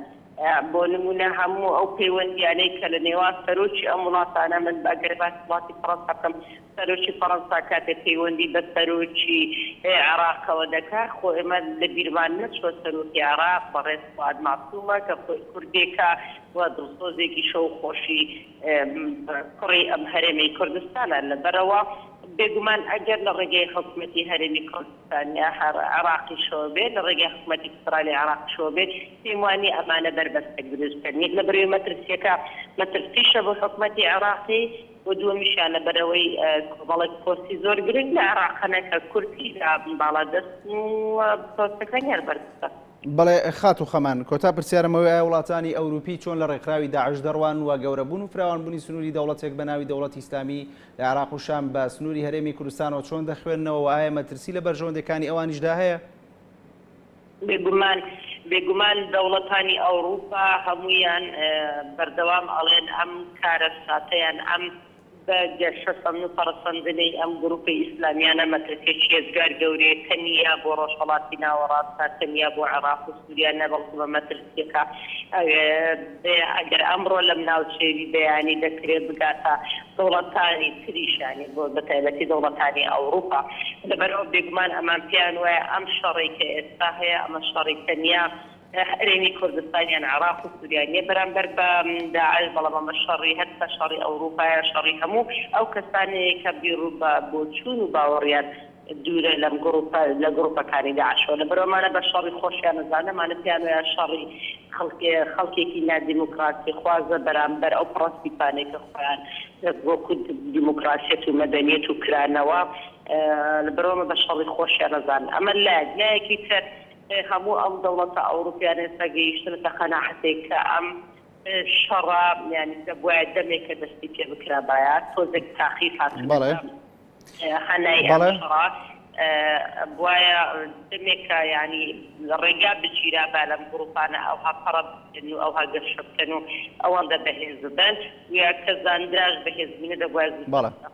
بۆ نمونە هەموو ئەو پەیوەندیانەی کە لە نێوان سەرۆکی ئەم وڵاتانە من ئەگەر باسی وڵاتی فەڕەنسا بکەم سەرۆکی فەڕەنسا کاتێک پەیوەندی بە سەرۆکی عێراقەوە دەکات خۆ ئێمە لە بیرمان نەچوە سەرۆکی عێراق بەڕێز فواد ماسوومە کە خۆی کوردێکە و دڵسۆزێکی شەو خۆشی کوڕی ئەم هەرێمی کوردستانە لەبەرەوە بێگومان ئەگەر لە ڕێگەی حکوومەتی هەرێمی کوردستان یا عێراقیشەوە بێت لە ڕێگەی حکوومەتی فدرالی عێراقیشەوە بێت پێم وانێ ئەمانە بەربەستە دروستکردن یەک لە بەروی مەترسیەکە مەترسیشە بۆ حکوومەتی عێراقی و دووەمیشیان لە بەرەوەی کۆمەڵێک پۆستی زۆر گرنگ لە عێراقەنە کە کورتی لە باڵادەست و پۆستەکانیان بەربەستە. بەڵێ خات و خەمان کۆتا پرسیارمەوەی وڵاتانی ئەوروپی چۆن لە ڕێکخراوی داعش دەڕوان و گەورەبوون و فراوانبوونی سنووری دەوڵەتێک بە ناوی دەوڵەتی ئیسلامی لە عێراق و شام بە سنووری هەرێمی کوردستانەوە چۆن دەخوێننەوە و ئایا مەترسی لە بەرژەوەندەکانی ئەوانیشدا هەیە؟ بێگومان دەوڵەتانی ئەوروپا هەمویان بەردەوام ئەڵێن ئەم کارە ساتەیان ئەم بە گەشەسەن و پەرسەندنەی ئەم گروپی ئیسلامیانە مەترسێکی هێزگار گەورەیە تەنیا بۆ ڕۆژهەڵاتی ناوەڕاستە تەنیا بۆ عێراق و سووریا نەبەڵکو بە مەترسیەکە ئەگەر ئەمڕۆ لەم ناوچێوی بەیانی دەکرێت بگاتە دەوڵەتانی تریشانی بۆ بەتایبەتی دەوڵەتانی ئەوروپا لەبەرەوە بێگومان ئەمان پیان وایە ئەم شەڕی کە ئێستا هەیە ئەمە شەڕی تەنیا هەرێمی کوردستانیان عێراق و سووریانیە بەرامبەر بە داعش بەڵام ئەمە شەڕی هەتا شەڕی ئەوروپایە شەڕی هەموو ئەو کەسانەیە کە بیرڕوو بە بۆچوون و باوەڕیان دوورە لەم لە گروپەکانی داعشەوە لەبەرەوەمانە بە شەڕی خۆشیان نەزانەمانە پیان وایە شەڕی خەڵکێکی نادیموکراسی خوازە بەرامبەر ئەو پرەنسیپانەی کە خۆیان وەکو دیموکراسیەت و مەدەنیەت و کرانەوە لەبەرەوەمە بە شەڕی خۆشیان نەزانن ئەمە لایەکی تر هەموو ئەم دەوڵەتە ئەوروپیان ئێستا گەیشتنە خەناحەتێک کە ئەم شەڕە یعنی وایە دەمێک کە دەستی پێ بکرابایە تۆزێک تاخیر هاتووە هەنای ئەم شەڕە وایە دەمێکە ینی ڕێگا بگیرا با لەم گروپانە ئەوها پەڕە بکەن و ئەوها گەشە بکەن و ئەوەندە بەهێز ببن ویا کە زاندراش بەهێزبوونە دەبوایە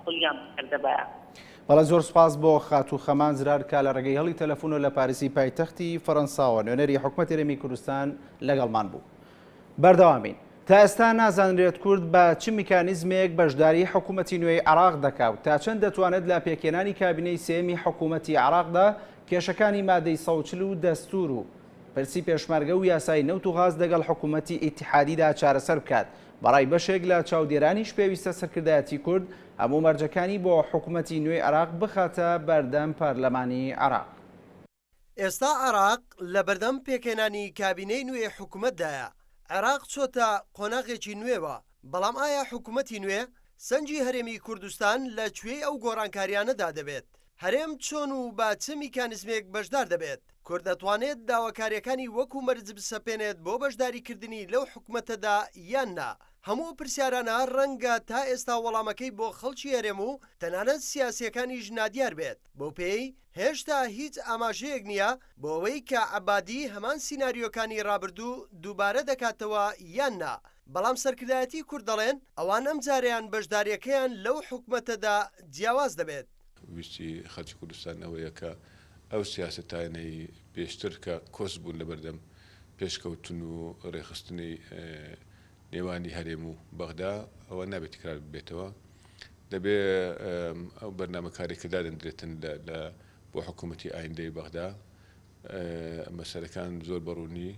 خۆیان بکردەبایە. بەڵە زۆر سپاس بۆ خات و خەمان زرارکە لە ڕێگەی هەڵی تەلەفۆن و لە پاریسی پایتەختی فەڕەنساوە نوێنەری حکوومەتی هەرێمی کوردستان لەگەڵمان بوو. بەردەوامین تا ئێستا نازانرێت کورد بە چ میکانیزمێک بەشداری حکوومەتی نوێی عێراق دەکات تا چەند دەتوانێت لە پێکێنانی کابینەی سێمی حکوومەتی عێراقدا کێشەکانی مادەی 140 و دەستور و پرسی پێشمەرگە و یاسای نەوت و غاز دەگەڵ حکوومەتی ئیتیحادیدا چارەسەر بکات بەڕای بەشێک لە چاودێرانیش پێویستە سەرکردایەتی کورد هەموو مەرجەکانی بۆ حکوومەتی نوێی عێراق بخاتە بەردەم پەرلەمانی عێراق. ئێستا عێراق لە بەردەم پێکێنانی کابینەی نوێ حکوومەتدایە. عێراق چۆتە قۆناغێکی نوێوە بەڵام ئایا حکوومەتی نوێ سەنجی هەرێمی کوردستان لە کوێی ئەو گۆڕانکاریانەدا دەبێت؟ هەرێم چۆن و با چه میکانیزمێک بەشدار دەبێت؟ کورد دەتوانێت داواکاریەکانی وەکو مەرج بسەپێنێت بۆ بەشداریکردنی لەو حکوومەتەدا یان نا؟ هەموو پرسیارانە ڕەنگە تا ئێستا وەڵامەکەی بۆ خەڵکی هەرێم و تەنانەت سیاسیەکانیش نادیار بێت بۆ پێی هێشتا هیچ ئاماژەیەک نییە بۆ ئەوەی کە عەبادی هەمان سیناریۆکانی ڕابردوو دووبارە دەکاتەوە یان نا. بەڵام سەرکردایەتی کورد دەڵێن ئەوان ئەم جاریان بەشداریەکەیان لەو حکوومەتەدا جیاواز دەبێت. ویستی خەڵکی کوردستان ئەوەیە کە ئەو سیاسەتانەی پێشتر کە کۆس بوون لە بەردەم پێشکەوتن و ڕێخستنی نێوانی هەرێم و بەغدا ئەوە نابێت تکرار بێتەوە دەبێ ئەو بەرنامەکاریکە دادەنرێتن بۆ حکوومەتی ئایندەی بەغدا مەسەرەکان زۆر بەڕوونی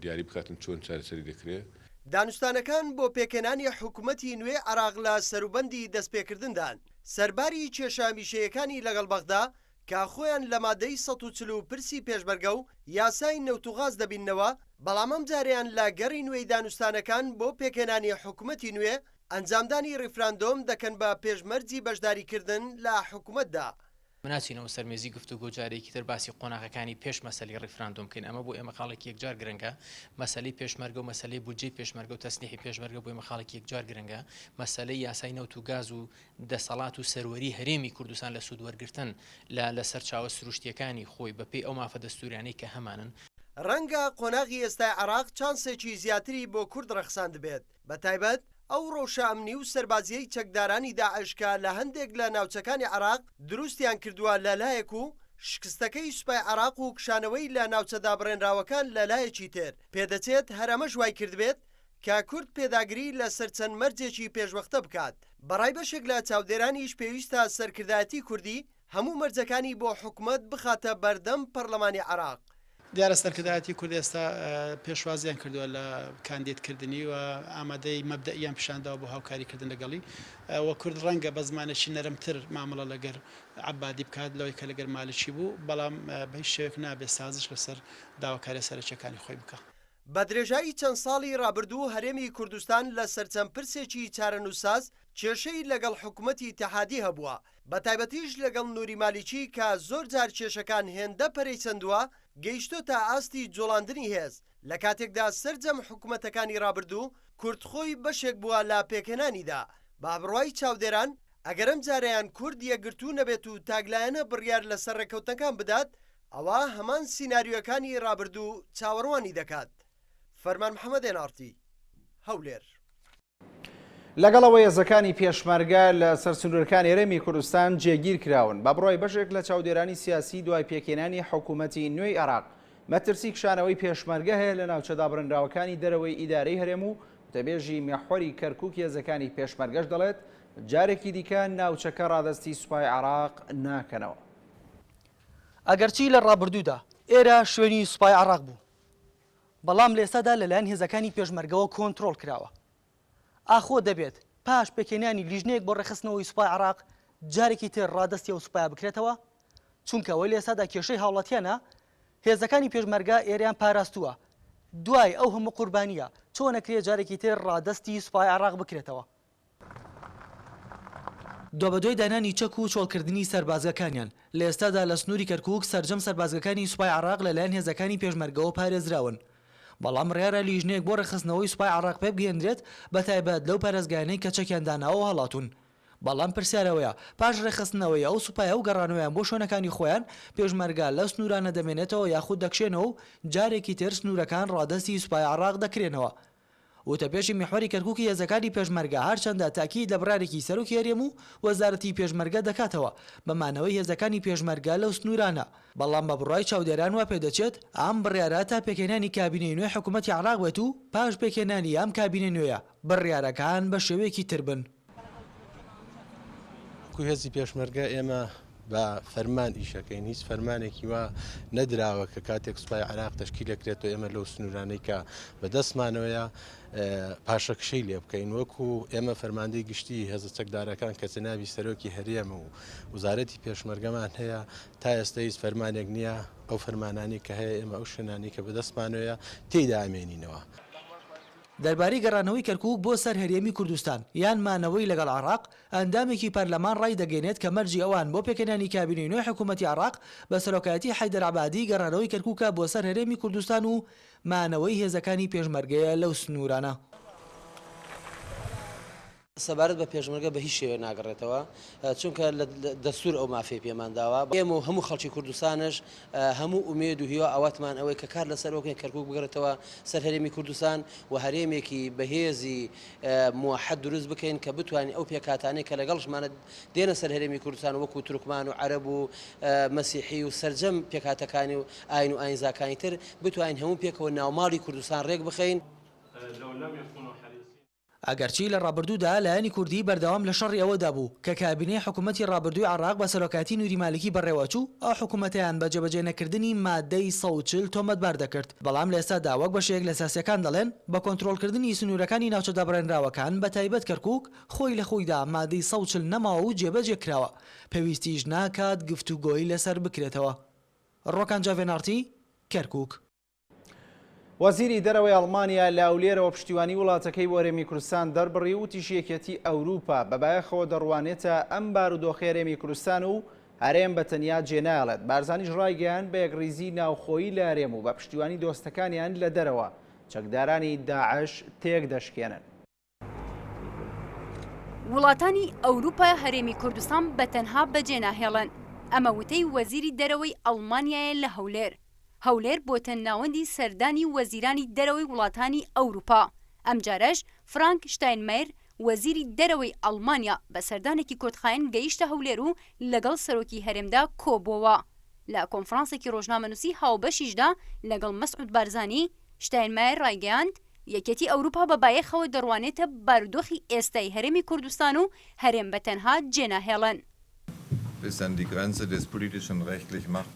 دیاری بکاتن چۆن چارەسەری دەکرێت. دانوستانەکان بۆ پێکێنانی حکوومەتی نوێ عراق لە سەروبەندی دەستپێکردندان سەرباری کێشامیشەیەکانی لەگەڵ بەغدا کە خۆیان لە مادەی 140 پرسی پێشمەرگە و یاسای نەوتوغاز دەبینەوە بەڵام ئەم جاریان لە گەڕی نوێی دانوستانەکان بۆ پێکێنانی حکوومەتی نوێ ئەنجامدانی ڕیفراندۆم دەکەن بە پێشمەرجی بەشداریکردن لە حکوومەتدا. مناچینەوە سەرمێزی گفتوگۆ جارێکی تر باسی قۆناغەکانی پێش مەسەلی ڕیفراندۆم بکەین ئەمە بۆ ئێمە خاڵێکی یەکجار گرنگە مەسەلەی پێشمەرگە و مەسەلەی بودجەی پێشمەرگە و تەسنیحی پێشمەرگە بۆ ئێمە خاڵێکی یەکجار گرنگە مەسەلەی یاسای نەوت و گاز و دەسەڵات و سەروەری هەرێمی کوردستان لە سوودوەرگرتن لە سەرچاوە سروشتیەکانی خۆی بەپێی ئەو مافە دەستوریانەی کە هەمانن ڕەنگە قۆناغی ئێستای عراق چانسێکی زیاتری بۆ کورد ڕەخساند بێت بەتایبەت ئەو ڕۆژە ئەمنی و سەربازیەی چەکدارانی داعشکە لە هەندێک لە ناوچەکانی عراق دروستیان کردووە لەلایەک و شکستەکەی سوپای عراق و کشانەوەی لە ناوچەدا بڕێنراوەکان لەلایەکی تر پێدەچێت هەرەمە ژوای کردبێت کە کورد پێداگری لە سەرچەند مەرجێکی پێشوەختە بکات بەڕای بەشێک لە چاودێرانیش پێویستە سەرکردایەتی کوردی هەموو مەرجەکانی بۆ حکوومەت بخاتە بەردەم پەرلەمانی عراق. دیارە سەرکردایەتی کورد ئێستا پێشوازیان کردووە لە کاندیدکردنی و ئامادەی مەبدەئیان پیشانداوە بۆ هاوکاریکردن لەگەڵی وە کورد ڕەنگە بە زمانێکی نەرمتر مامەڵە لەگەر عەبادی بکات لەوەی کە لەگەر مالکی بوو بەڵام بە هیچ شێوەیەک نابێت سازش لەسەر داواکاریە سەرچەکانی خۆی بکە. بە درێژایی چەند ساڵی ڕابردوو هەرێمی کوردستان لە سەرچەند پرسێکی چارەنووساز کێشەی لەگەڵ حکوومەتی اتحادی هەبووە بە تایبەتیش لەگەڵ نووری مالیکی کە زۆر جار کێشەکان هێندە پەرەیچەندووە گەیشتۆ تا ئاستی جۆڵاندنی هێز لە کاتێکدا سەرجەم حکوومەتەکانی ڕابردوو کورتخۆی بەشێک بووە لا پێکێنانیدا با بڕوای چاودێران ئەگەرم جارەیان کورد یەکگرتوو نەبێت و تاگلایەنە بڕیار لەسەر ڕێکەوتەکان بدات ئەوە هەمان سیناریۆکانی ڕابردوو چاوەڕوانی دەکات. فەرمان محەممەد ئێنارتی هەولێر. لەگەڵەوەی هێزەکانی پێشمەرگە لە سەرسنوورەکانی هەرێمی کوردستان جێگیر کراون بە بڕای بەشێک لە چاودێرانی سیاسی دوای پێکێنانی حکوومەتی نوێی عراق مەترسی کشانەوەی پێشمەرگە هەیە لە ناوچەدا بڕێنراوەکانی دەرەوەی ئیدارەی هەرێم و وتەبێژی مێحوەری کەرکووک هێزەکانی پێشمەرگەش دەڵێت جارێکی دیکە ناوچەکە ڕادستی سوپای عراق ناکەنەوە. ئەگەرچی لە ڕابردوودا ئێرە شوێنی سوپای عراق بوو بەڵام لە ئێستادا لەلایەن هێزەکانی پێشمەرگەوە کۆنتڕۆڵ کراوە. ئاخۆ دەبێت پاش پێکێنانی لیژنەیەک بۆ ڕێخستنەوەی سوپای عراق جارێکی تر ڕادستی ئەو سوپایە بکرێتەوە چونکەوەی لە ئێستادا کێشەی هاوڵاتیانە هێزەکانی پێشمەرگە ئێریان پاراستووە دوای ئەو هەموو قوربانیە چۆن نەکرێت جارێکی تر ڕادستی سوپای عراق بکرێتەوە. دوابەدوای دانانی چەک و چۆڵکردنی سەربازەکانیان لە ئێستادا لە سنووری کەرکووک سەرجەم سەربازەکانی سوپای عراق لەلایەن هێزەکانی پێشمەرگەوە پارێزراون بەڵام ڕێرە لیژنەیەک بۆ ڕێخستنەوەی سوپای عراق پێ بگەێنرێت بە تایبەت لەو پارێزگایانەی کە چەکیان داناوە هەڵاتون بەڵام پرسیارەوەیە پاش ڕێخستنەوەی ئەو سوپایە و گەڕانەوەیان بۆ شوێنەکانی خۆیان پێشمەرگە لەو سنوورانە دەمێنێتەوە یاخود دەکشێنەوە و جارێکی تر سنوورەکان ڕادستی سوپای عراق دەکرێنەوە. وتەبێژی میحوەری کەرکووکی هێزەکانی پێشمەرگە هەرچەندە تاکید لە بڕارێکی سەرۆکی هەرێم و وەزارەتی پێشمەرگە دەکاتەوە بەمانەوەی هێزەکانی پێشمەرگە لەو سنوورانە بەڵام بە بڕای چاودێران وا پێدەچێت ئەم بڕیارە تا پێکێنانی کابینەی نوێ حکوومەتی عراق بێت و پاش پێکێنانی ئەم کابینە نوێیە بڕیارەکان بە شێوەیەکی تر بن. هێزی پێشمەرگە ئێمە بە فەرمان ئیشەکەین هیچ فەرمانێکی وا نەدراوە کە کاتێک سوپای عراق تەشکیل دەکرێتەوە ئێمە لەو سنوورانەی کە بەدەستمانەوەیە پاشەکشەی لێ بکەین وەکو ئێمە فەرماندەی گشتی هێزە چەکدارەکان کە جەنابی سەرۆکی هەرێمە و وزارەتی پێشمەرگەمان هەیە تا ئێستا هیچ فەرمانێک نییە ئەو فەرمانانی کە هەیە ئێمە ئەو شوێنانی کە بەدەستمانەوەیە تێیدا ئامێنینەوە. دەربارەی گەڕانەوەی کەرکووک بۆ سەر هەرێمی کوردستان یان مانەوەی لەگەڵ عراق ئەندامێکی پەرلەمان ڕای دەگەێنێت کە مەرجی ئەوان بۆ پێکێنانی کابینەی نوێی حکوومەتی عراق بە سەرۆکایەتی حەیدەر عەبادی گەڕانەوەی کەرکووکە بۆ سەر هەرێمی کوردستان و مانەوەی هێزەکانی پێشمەرگەیە لەو سنوورانە. سەبارەت بە پێشمەرگە بە هیچ شێوە ناگەڕێتەوە چونکە لە دەستور ئەو مافی پێمانداوە ئێمە هەموو خەڵکی کوردستانش هەموو ئومێد و هیوا ئەوەتمان ئەوەی کە کار لەسەر ئەوکەین کەرکووک بگەڕێتەوە سەر هەرێمی کوردستان و هەرێمێکی بەهێزی موحەد دروست بکەین کە بتوانین ئەو پێکاتانەی کە لەگەڵشمانە دێنە سەر هەرێمی کوردستان وەکو تورکمان و عەرەب و مەسیحی و سەرجەم پێکاتەکانی و ئاین و ئاینزاکانی تر بتوانین هەموو پێکەوە ناوماڵی کوردستان ڕێک بخەین. ئەگەرچی لە ڕابردوودا لایەنی کوردی بەردەوام لە شەڕی ئەوەدا بوو کە کابینەی حکوومەتی ڕابردووی عراق بە سەرۆکاتی نوری مالکی بەڕێوەچوو ئەو حکوومەتیان بە جێبەجێ نەکردنی مادەی 140 تۆمەتبار دەکرد بەڵام لە ئێستادا وەک بەشێک لە سیاسەکان دەڵێن بە کۆنتڕۆڵکردنی سنوورەکانی ناوچەدا بڕێنراوەکان بە تایبەت کەرکووک خۆی لە خۆیدا مادەی 140 نەماوە و جێبەجێ کراوە پێویستیش ناکات گفتوگۆی لەسەر بکرێتەوە. ڕۆکان جاڤێنارتی، کەرکووک. وەزیری دەرەوەی ئەڵمانیا لە ئەولێرەوە پشتیوانی وڵاتەکەی بۆ هەرێمی کوردستان دەربڕی و تیشیەکەتی ئەوروپا بەبایەخەوە دەڕوانێتە ئەم بارودۆخی هەرێمی کوردستان و هەرێم بە تەنیا جێناڵێت. بارزانیش ڕایگەیان بە یەکڕیزی ناوخۆیی لە هەرێم و بە پشتیوانی دۆستەکانیان لە دەرەوە چەکدارانی داعش تێک دەشکێنن. وڵاتانی ئەوروپا هەرێمی کوردستان بەتەنها بەجێناهێڵن. ئەمە وتەی وەزیری دەرەوەی ئەڵمانیایە لە هەولێر. هەولێر بۆتە ناوەندی سەردانی وەزیرانی دەرەوەی وڵاتانی ئەوروپا. ئەمجارەش فرانک شتاینمایر وەزیری دەرەوەی ئەڵمانیا بە سەردانێکی کۆتخاین گەیشتە هەولێر و لەگەڵ سەرۆکی هەرێمدا کۆبووەوە. لە کۆنفرانسێکی ڕۆژنامەنووسی هاوبەشیشدا لەگەڵ مەسعود بارزانی شتاینمایر ڕایگەیاند یەکێتی ئەوروپا بەبایەخەوە دەڕوانێتە بارودۆخی ئێستای هەرێمی کوردستان و هەرێم بەتەنها جێناهێڵن.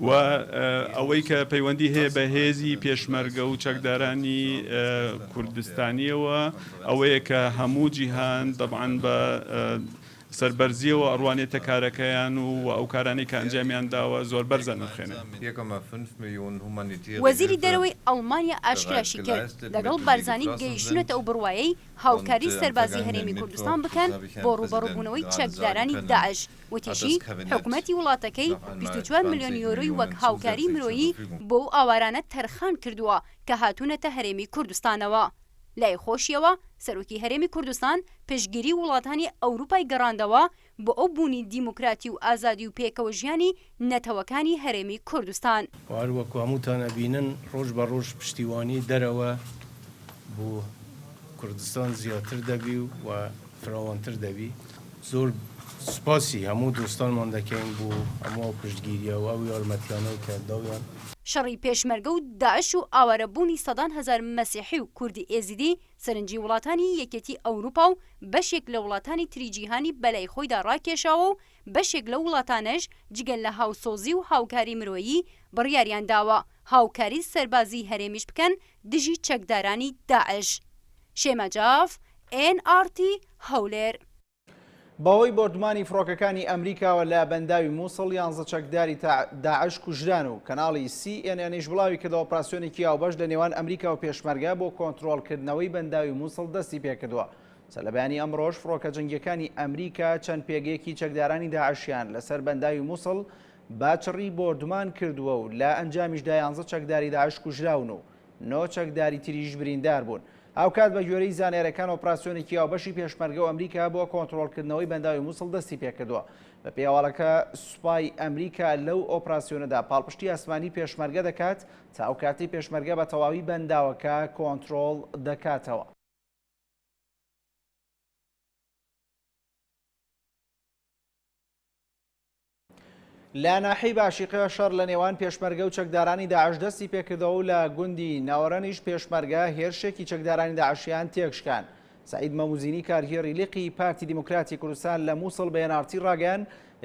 و ئەوەی کە پەیوەندی هەیە بە هێزی پێشمەرگە و چەکدارانی کوردستانیەوە ئەوەیە کە هەموو جیهان دەبعاً بە سەربەرزیەوە ئەڕوانێتە کارەکەیان و ئەو کارانەی کە ئەنجامیان داوە زۆر بەرزە نرخێنن. وەزیری دەرەوەی ئەڵمانیا ئاشکراشی کرد لەگەڵ بارزانی گەیشتونەتە ئەو بڕوایەی هاوکاری سەربازی هەرێمی کوردستان بکەن بۆ ڕوبەڕووبوونەوەی چەکدارانی داعش. وتیشی حکوومەتی وڵاتەکەی 24 ملیۆن یۆرۆی وەک هاوکاری مرۆیی بۆ ئاوارانە تەرخان کردووە کە هاتوونەتە هەرێمی کوردستانەوە. لای خۆشیەوە سەرۆکی هەرێمی کوردستان پشگیری وڵاتانی ئەوروپای گەڕاندەوە بۆ ئەو بوونی دیموکراتی و ئازادی و پێکەوە ژیانی نەتەوەکانی هەرێمی کوردستان. وەکو هەمووتان ئەبینن ڕۆژ بە ڕۆژ پشتیوانی دەرەوە بۆ کوردستان زیاتر دەبی و فراوانتر دەبی. زۆر سپاسی هەموو دۆستانمان دەکەین بۆ هەموو پشتگیریە و ئەو یارمەتیانەی کە داویان. شەڕی پێشمەرگە و داعش و ئاوارەبوونی سەدان هەزار مەسیحی و کوردی ئێزیدی سەرنجی وڵاتانی یەکێتی ئەوروپا و بەشێک لە وڵاتانی تریجیهانی بەلای خۆیدا ڕاکێشاوە و بەشێک لە وڵاتانش جگەل لە هاوسۆزی و هاوکاری مرۆیی بڕیاریان داوە هاوکاری سەربازی هەرێمیش بکەن دژی چەکدارانی داعش. شێمە جاف، NRT هەولێر. باوەی بردمانی فڕۆکەکانی ئەمریکاوە لە بەنداوی مووسڵ 11 چەکداری داعش کوژران و کەناڵی CNN بڵاوی کردەوە ئۆپراسیۆنێکی ئاوبەش لە نێوان ئەمریکا و پێشمەرگە بۆ کۆنتڕۆڵکردنەوەی بەنداوی مووسڵ دەستی پێکردووە. سەرلەبیانی ئەمڕۆژ فڕۆکە جەنگیەکانی ئەمریکا چەند پێگەیەکی چەکدارانی داعشیان لەسەر بەنداوی مووسڵ باچڕی بردمان کردووە و لە ئەنجامیشدا 11 چەکداری داعش کوژراون و 9 چەکداری تریش بریندار بوون. ئاوکات بە گوێرەی زانێرەکان ئۆپراسیۆنێکی ئاوبەشی پێشمەرگە و ئەمریکا بۆ کۆنتڕۆڵکردنەوەی بەنداوی مووسڵ دەستی پێکردووە. بە پێیاوەڵەکە سوپای ئەمریکا لەو ئۆپراسیۆنەدا پاڵپشتی ئاسمانی پێشمەرگە دەکات تا ئەو کاتی پێشمەرگە بە تەواوی بەنداوەکە کۆنتڕۆڵ دەکاتەوە. لە ناحەی باشیقەوە شەڕ لە نێوان پێشمەرگە و چەکدارانی داعش دەستی پێکردەوە و لە گوندی ناوەڕەنیش پێشمەرگە هێرشێکی چەکدارانی داعشیان تێکشکان. سعید مەموزینی کارگێڕی لیقی پارتی دیموکراتی کوردستان لە مووسڵ بە NRT ڕاگەیان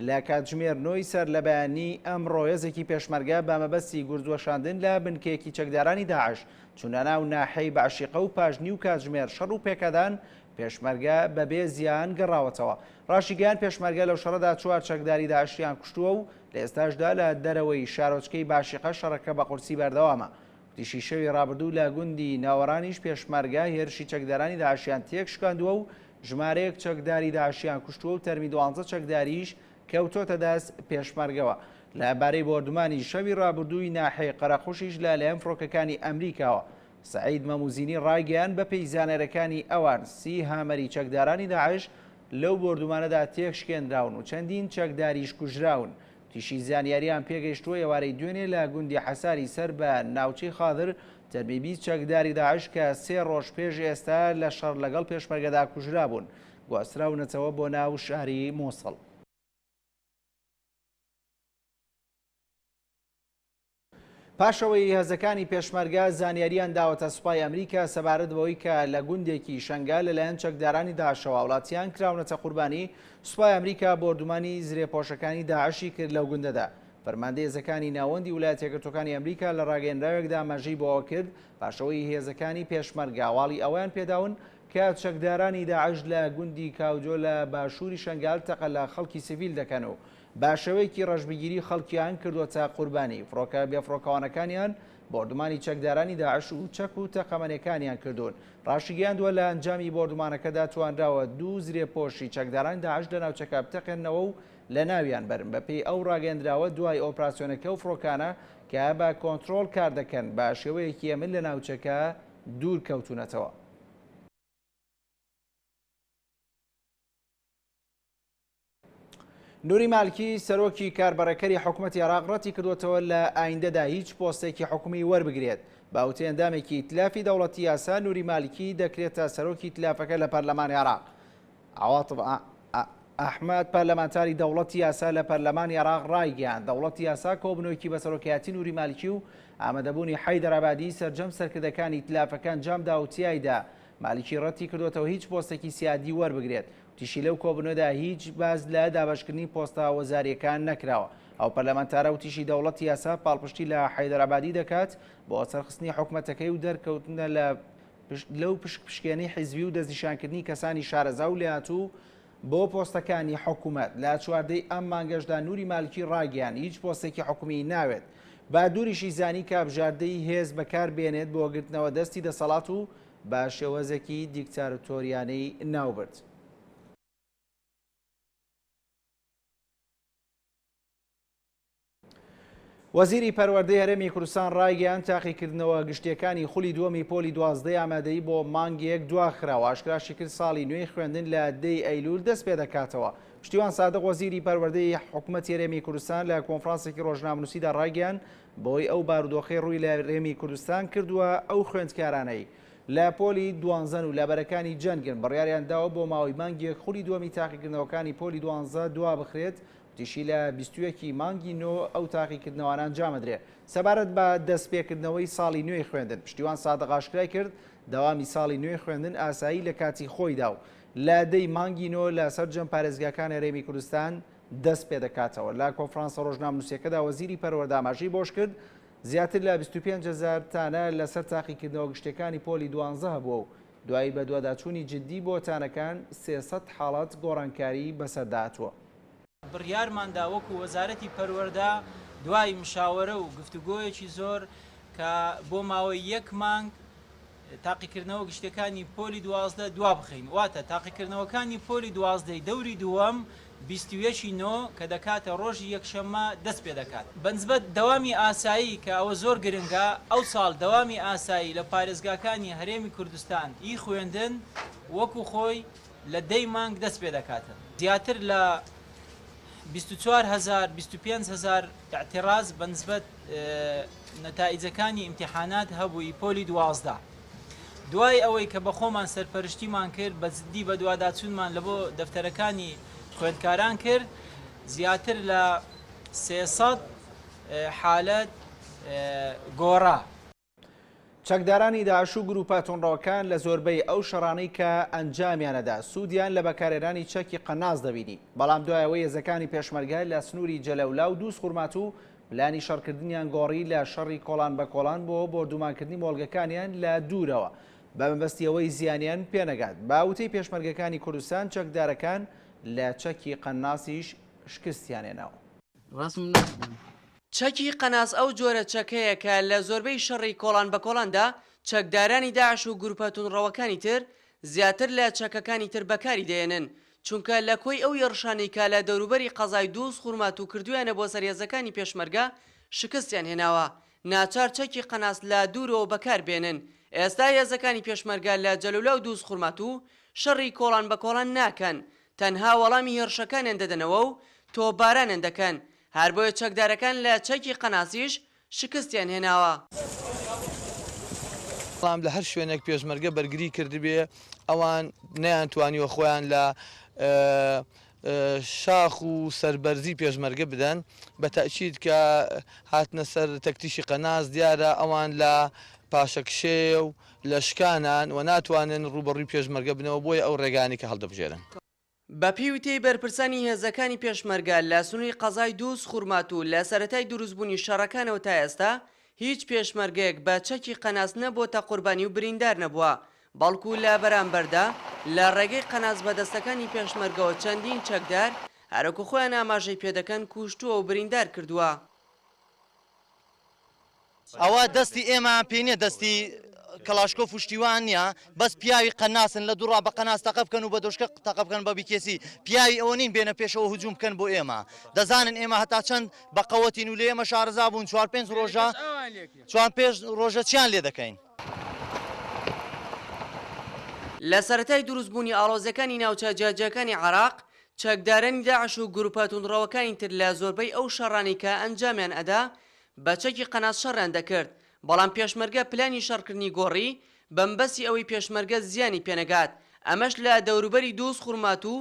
لە کاتژمێر 9 سەر لە بەیانی ئەم ڕۆیەزێکی پێشمەرگە بە مەبەستی گورجوەشاندن لە بنکەیەکی چەکدارانی داعش چونە ناو ناحەی باشیقە و پاژنی و کاتژمێر شەڕ و پێکەدان پێشمەرگە بەبێ زیان گەڕاوەتەوە. ڕاشیگەیان پێشمەرگە لەو شەڕەدا 4 چەکداری داعشیان کوشتووە و لە ئێستاشدا لە دەرەوەی شارۆچکەی باشیقە شەڕەکە بە قورسی بەردەوامە. دیشی شەوی ڕابردوو لە گوندی ناوەڕانیش پێشمەرگە هێرشی چەکدارانی داعشیان تێک شکاندووە و ژمارەیەک چەکداری داعشیان کوشتووە و تەرمی 12 چەکداریش کەوتۆتە دەست پێشمەرگەوە. لەبارەی بردمانی شەوی ڕابردووی ناحەی قەرەخوشیش لە لایەن فڕۆکەکانی ئەمریکاوە. سعید مەموزینی ڕایگەیان بە پێی زانێرەکانی ئەوان 30 هامەری چەکدارانی داعش لەو بردومانەدا تێک شکێنراون و چەندین چەکداریش کوژراون. تیشی زانیاریان پێگەیشتووە ئێوارەی دوێنێ لە گوندی حەساری سەر بە ناوچەی خادر تەربیبی چەکداری داعش کە 3 ڕۆژ پێش ئێستا لە شەڕ لەگەڵ پێشمەرگەدا کوژرا بوون گواستراونەتەوە بۆ ناو شاری مووسڵ. پاشەوەی هێزەکانی پێشمەرگە زانیاریان داوەتە سوپای ئەمریکا سەبارەت بەوەی کە لە گوندێکی شەنگا لەلایەن چەکدارانی داعشەوە وڵاتیان کراونەتە قوربانی سوپای ئەمریکا بۆردومانی زرێپۆشەکانی داعشی کرد لەو گوندەدا. فەرماندەی هێزەکانی ناوەندی ویلایەتە یەکگرتووەکانی ئەمریکا لە ڕاگەیەنراوێکدا ئاماژەی بۆەوە کرد پاشەوەی هێزەکانی پێشمەرگە واڵی ئەویان پێداون کە چەکدارانی داعش لە گوندی کاوجۆ لە باشووری شەنگال تەقە لە خەڵکی سیڤیل دەکەن و باشەوەیەکی ڕەشبگیری خەڵکیان کردوەتە قوربانی فڕۆکە بێفڕۆکەوانەکانیان بۆردومانی چەکدارانی داعش و چەک و تەقەمەنیەکانیان کردوون. ڕاشیگەیاندووە لە ئەنجامی بۆردومانەکەدا توانراوە 2 زرێپۆشی چەکدارانی داعش لە ناوچەکە بتەقێنەوە و لە ناویان بەرن بەپێی ئەو ڕاگەندراوە دوای ئۆپراسیۆنەکە و فڕۆکانە کە بە کۆنتڕۆڵ کار دەکەن بە شێوەیەکی ئەمن لە ناوچەکە دوور کەوتونەتەوە. نوری مالکی سەرۆکی کاربەرەکەری حکوومەتی عێراق ڕەتی کردوێتەوە لە ئایندەدا هیچ پۆستێکی حکومی وەربگرێت. باوتەی ئەندامێکی ئیتلافی دەوڵەتی یاسا نوری مالکی دەکرێتە سەرۆکی ئیتلافەکە لە پەرلەمانی عێراق. عەواتف ئەحمەد پەرلەمانتاری دەوڵەتی یاسا لە پەرلەمانی عێراق ڕایگەیاند دەوڵەتی یاسا کۆبنەوەیەکی بە سەرۆکایەتی نوری مالکی و ئامادەبوونی حەیدەر عەبادی سەرجەم سەرکردەکانی ئیتلافەکان جامدا و تیایدا مالکی ڕەتی کردوێتەوە هیچ پۆستێکی سیادی وەربگرێت. تیشی لەو کۆبنەوەدا هیچ باز لە دابەشکردنی پۆستە وەزاریەکان نەکراوە. ئەو پەرلەمانتارە و تیشی دەوڵەتی یاسا پاڵپشتی لە حەیدەر عەبادی دەکات بۆ سەرخستنی حکوومەتەکەی و دەرکەوتنە لەو پشکپشکێنەی حیزبی و دەستنیشانکردنی کەسانی شارەزا و لێهاتوو بۆ پۆستەکانی حکوومەت. لە چواردەی ئەم مانگەشدا نوری مالکی ڕاگەیان هیچ پۆستێکی حکومی ناوێت. با دووریشی زانی کە بژاردەی هێز بەکار بێنێت بۆ گرتنەوە دەستی دەسەڵات و با شێوەزێکی دیکتاتۆریانەی ناوبرد. وەزیری پەروەردەی هەرێمی کوردستان ڕایگەیاند تاقیکردنەوە گشتیەکانی خولی دووەمی پۆلی 12 ئامادەیی بۆ مانگێک دواخراوە. ئاشکراشی کرد ساڵی نوێی خوێندن لە 10 ئەیلول دەست پێ دەکاتەوە. پشتیوان سادق وەزیری پەروەردەی حکوومەتی هەرێمی کوردستان لە کۆنفرانسێکی ڕۆژنامەنووسیدا ڕایگەیاند بۆی ئەو بارودۆخەی ڕووی لە هەرێمی کوردستان کردووە ئەو خوێندکارانەی لە پۆلی دوانزەن و لەبەرەکانی جەنگن بڕیاریان داوە بۆ ماوەی مانگێک خولی دووەمی تاقیکردنەوەکانی پۆلی 12 دوا بخرێت تیشی لە 21 مانگی نۆ ئەو تاقیکردنەوەیان جامەدرێت. سەبارەت بە دەستپێکردنەوەی ساڵی نوێی خوێندن پشتیوان سادق ئاشکرای کرد داوامی ساڵی نوێی خوێندن ئاسایی لە کاتی خۆیدا و لە 10 مانگی نۆ لە سەرجەم پارێزگاکان هەرێمی کوردستان دەست پێ دەکاتەوە. لە کۆنفرانسە ڕۆژنامەنووسیەکەدا وەزیری پەروەردە ئاماژەی بۆش کرد زیاتر لە 25,000 تانە لەسەر تاقیکردنەوە گشتەکانی پۆلی 12 هەبووە و دوایی بە دوواداچوونی جددی بۆ تانەکان 300 حاڵەت گۆڕانکاری بەسەرداهاتووە. بڕیارماندا وەکو وەزارەتی پەروەردە دوای مشاوەرە و گفتوگۆیەکی زۆر کە بۆ ماوەی 1 مانگ تاقیکردنەوە گشتەکانی پۆلی 12 دوا بخەین. واتە تاقیکردنەوەکانی پۆلی 12 دەوری دووەم 21 نۆ کە دەکاتە ڕۆژی یەکشەممە دەست پێ دەکات. بەنسبەت دەوامی ئاسایی کە ئەوە زۆر گرنگە ئەو ساڵ دەوامی ئاسایی لە پارێزگاکانی هەرێمی کوردستان ئی خوێندن وەکو خۆی لە 10 مانگ دەست پێ دەکاتن. زیاتر لە 24,000-25,000 اعتراض بەنسبەت نەتائیجەکانی ئیمتیحانات هەبووی پۆلی 12. دوای ئەوەی کە بە خۆمان سەرپەرشتیمان کرد بە جددی بە دوواداچوونمان لە بۆ دەفتەرەکانی خوێندکاران کرد زیاتر لە 300 حالەت گۆڕا. چەکدارانی داعش و گروپە تۆنڕەوەکان لە زۆربەی ئەو شەڕانەی کە ئەنجامیانەدا سوودیان لە بەکارهێنانی چەکی قەناز دەبینی. بەڵام دوایەوەی هێزەکانی پێشمەرگای لە سنووری جەلەولا و دووس خوورمات و پلانی شەڕکردنیان گۆڕی لە شەڕی کۆڵان بە کۆڵان بۆ بۆردومانکردنی مۆڵگەکانیان لە دوورەوە بە مەبەستیەوەی زیانیان پێنەگات. باوتەی پێشمەرگەکانی کوردستان چەکدارەکان لە چەکی قەناسیش شکستیانێناوە. چەکی قەناس ئەو جۆرە چەکەیە کە لە زۆربەی شەڕی کۆڵان بە کۆڵاندا چەکدارانی داعش و گروپە تونڕەوەکانی تر زیاتر لە چەکەکانی تر بەکاری دێنن چونکە لە کۆی ئەو یەڕشانەی کە لە دەوروبەری قەزای دووس خوورمات و کردویانە بۆ سەرهێزەکانی پێشمەرگە شکستیان هێناوە. ناچار چەکی قەناس لە دوورەوە بەکار بێنن. ئێستا هێزەکانی پێشمەرگە لە جەلەولا و دووس خوورمات و شەڕی کۆڵان بە کۆڵان ناکەن تەنها وەڵامی هێرشەکانیان دەدەنەوە و تۆبارانیان دەکەن. هەر بۆیە چەکدارەکان لە چەکی قەناسیش شکستیان هێناوە. بەڵام لە هەر شوێنێک پێشمەرگە بەرگری کردبێ ئەوان نەیانتوانیوە خۆیان لە شاخ و سەربەرزی پێشمەرگە بدەن بە تەکید کە هاتنە سەر تەکتیشی قەناس دیارە ئەوان لە پاشەکشێ و لە شکانان و ناتوانن ڕوبەڕووی پێشمەرگە بنەوە بۆی ئەو ڕێگانی کە هەڵدەبژێرن. بە پێویستەی بەرپرسانی هێزەکانی پێشمەرگە لە سنووری قەزای دووس خوورمات و لە سەرەتای دروستبوونی شەڕەکانەوە تا ئێستا هیچ پێشمەرگەیەک بە چەکی قەناس نەبووە قوربانی و بریندار نەبووە، بەڵکو لە بەرامبەردا لە ڕێگەی قەناس بەدەستەکانی پێشمەرگەوە چەندین چەکدار هەرەکو خۆیان ئاماژەی پێدەکەن کوشتووە و بریندار کردووە. ئەوە دەستی ئێمە پێنیە دەستی کەلاشکۆف پشتیوان نیە بەس پیاوی قەناسن لە دووڕا بە قەناس تەقە بکەن و بە دۆشکە تەقە بکەن بە بیکێسی پیاوی ئەوە نین بێنە پێشەوە هجووم بکەن بۆ ئێمە دەزانن ئێمە هەتا چەند بە قەوەتین و لێ ئێمە شارەزا بوون 4-5 ڕۆژە چیان لێ دەکەین. لە سەرەتای دروستبوونی ئاڵۆزەکانی ناوچە جاجەکانی عێراق چەکدارانی داعش و گروپە توندڕەوەکانی تر لە زۆربەی ئەو شەڕانی کە ئەنجامیان ئەدا بە چەکی قەناس شەڕیان دەکرد، بەڵام پێشمەرگە پلانی شەڕکردنی گۆڕی بەمبەستی ئەوەی پێشمەرگە زیانی پێنەگات، ئەمەش لە دەوروبەری دووس خوورمات و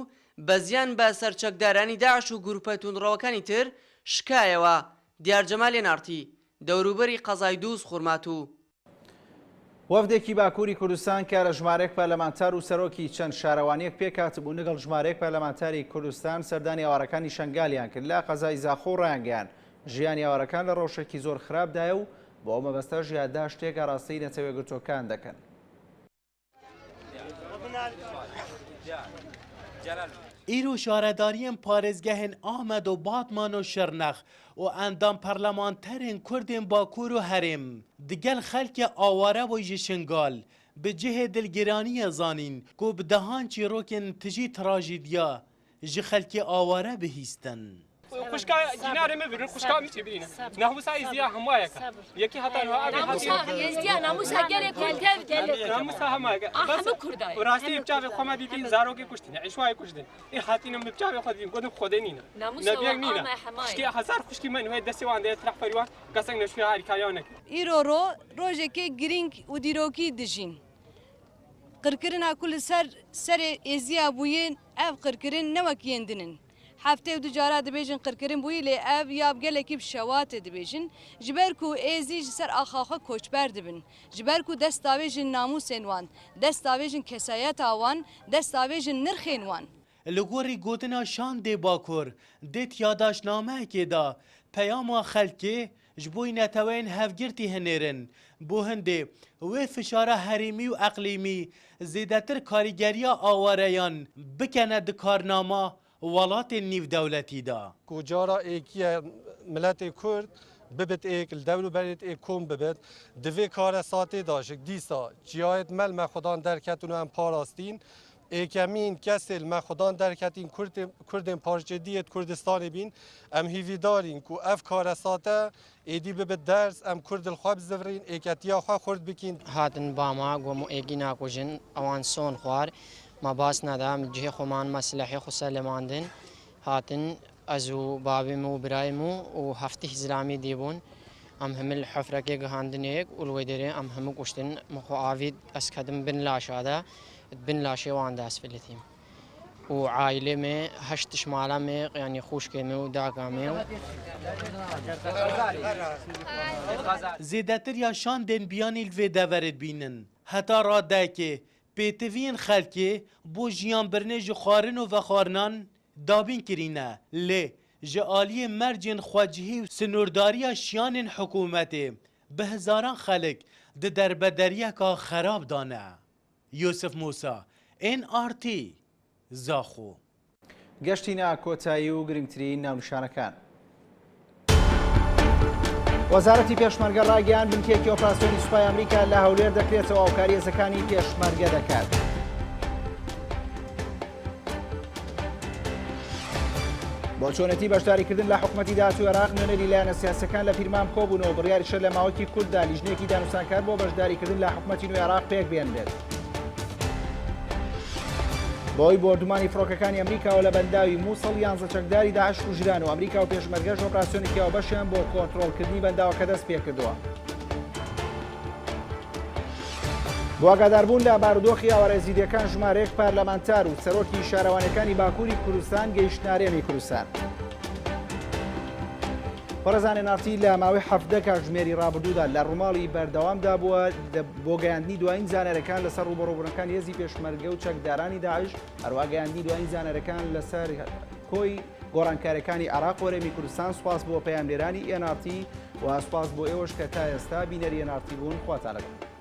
بە زیان بە سەرچەکدارانی داعش و گروپە توندڕەوەکانی تر شکایەوە. دیار جەمال لێنارتی، دەوروبەری قەزای دووس خوورمات و وەفدێکی باکووری کوردستان کە لە ژمارەیەک پەرلەمانتار و سەرۆکی چەند شارەوانیەک پێکاتبوو لەگەڵ ژمارەیەک پەرلەمانتاری کوردستان سەردانی ئاوارەکانی شەنگالیان کرد لە قەزای زاخۆ ڕایانگەیان ژیانی ئاوارەکان لە ڕۆژێکی زۆر خراپدایە و بۆ ئەو مەبەستە ژیاندا شتێکە ڕاستی نەتەوێگرتوەکان دەکەن. ئیرۆ شارەداریên parêzgehên Amed û Batman û Şirnex û endam parlamenterên Kurdên Bakur û Herêm digel xelkê aware bû ji Şingal bi cihê dilgîraniyê zanîn ku bi dehan çîrokên tijî trajîdiya ji xelkê aware bihîstin. خوشکا جنارم ببرن خوشکا میتبرینه ناموس ایزیا همایکه یکی حتی ناموس ایزیا ناموس گله کولتر گله ناموس همایکه همه کردای راستی بچاو خما دیدین زاروگی کشتین عشوای کشتین این خاطینم بچاو خودیم گفتم خودینینا نبیگ نینا خوشکی هزار خوشکی من وای دستی وان ده طرف فریوان قسنگ نشوی هریکایانه ایرو روزکی گرینگ و دیروکی دجین قرکرنا کل سر ایزیا بوین اف قرکرن نوکیندنن هفته و دوجارا دبیجن قرکرین بوی لی اف یاب گلکی بشوات دبیجن جبر کو ایزی سر آخاخه کوچبر دبن جبر کو دستاویجن ناموسین وان دستاویجن کسایت آوان دستاویجن نرخین وان لگوری گوتنا شان دی باکور دیت یاداشنامه که دا پیاما خلکی جبوی نتوین هفگرتی هنرن بو هنده و فشاره حریمی و اقلیمی زیدتر کاریگریا آواریان بکنه دکارنامه ولات نیو دولتی دا کجارا ایکی ملت کرد ببت ایک الدولو برید ایک کم ببت دوی کار ساته داشت دیسا جیایت مل مخدان درکتونو هم پاراستین ایکمین کسل مخدان درکتین کردن پارچدیت کردستان بین ام هیوی دارین کو اف کار ساته ایدی ببت درس ام کرد الخواب زفرین ایکتیا خواه خورد بکین هاتن باما گومو ایگی ناکوژن اوان سون خوار ما باس ندام جه خمان مسلحی خسلماندن هاتن ازو بابمو برايمو و هفته زلامی دیبون ام هم الحفره که گهاندن یک اولویدره ام هم کشتن مخو عاید اسکدم بن لاشاده بن لاشی وان داس فلتیم و عائله میں 8 شماله میں یعنی خوش کے میں داگا میں زیدتر یا شان دن بیانی الوی دورد بینن هتا را دکه پیتوین خلکی بو جیان برنه جو خارن و خارنان دابین کرینه لی جعالی مرجن خواجهی و سنورداری شیان حکومتی به هزاران خلق ده دربدریه که خراب دانه. یوسف موسا NRT زاخو گەشتینە کۆتایی و گرنگترین ناونیشانەکان. وەزارەتی پێشمەرگە ڕاگەیان بنکێکی ئۆپراسیۆنی سوپای ئەمریکا لە هەولێر دەکرێتەوە و کاری هێزەکانی پێشمەرگە دەکات. بۆ چۆنەتی بەشداریکردن لە حکوومەتی داهاتووی عێراق نوێنەری لایەنە سیاسەکان لە پیرمان کۆبوونەوە بڕیاریشە لە ماوەکی کورتدا لیژنێکی دانووسانکار بۆ بەشداریکردن لە حکوومەتی نوێی عێراق پێک بێنرێت. بۆی بۆردومانی فڕۆکەکانی ئەمریکاوە لە بەنداوی مووسڵ 11 چەکداری داعش کوژران و ئەمریکا و پێشمەرگەش ئۆپراسیۆنێکیەوە بەشیان بۆ کۆنتڕۆڵکردنی بەنداوەکە دەست پێ کردووە. بۆ ئاگاداربوون لە بارودۆخی هاوارێزیریەکان ژمارەیەک پارلەمانتار و سەرۆکی شارەوانەکانی باکووری کوردستان گەیشتنارێمی کوردستان. پەرزانێ نارتی لە ماوەی هەفتە کاتژمێری ڕابردوودا لە ڕووماڵی بەردەوامدا بووە بۆ گەیاندنی دوایین زانەرەکان لەسەر ڕوبەڕووبوونەکان هێزی پێشمەرگە و چەکدارانی داعش هەروە گەیاندنی دوایین زانەرەکان لەسەر کۆی گۆڕانکاریەکانی عێراق و هەرێمی کوردستان. سوپاس بۆ پەیامنێرانی NRT و سوپاس بۆ ئێوەش کە تا ئێستا بینەری NRT بوون. خواتان لەگەڵ.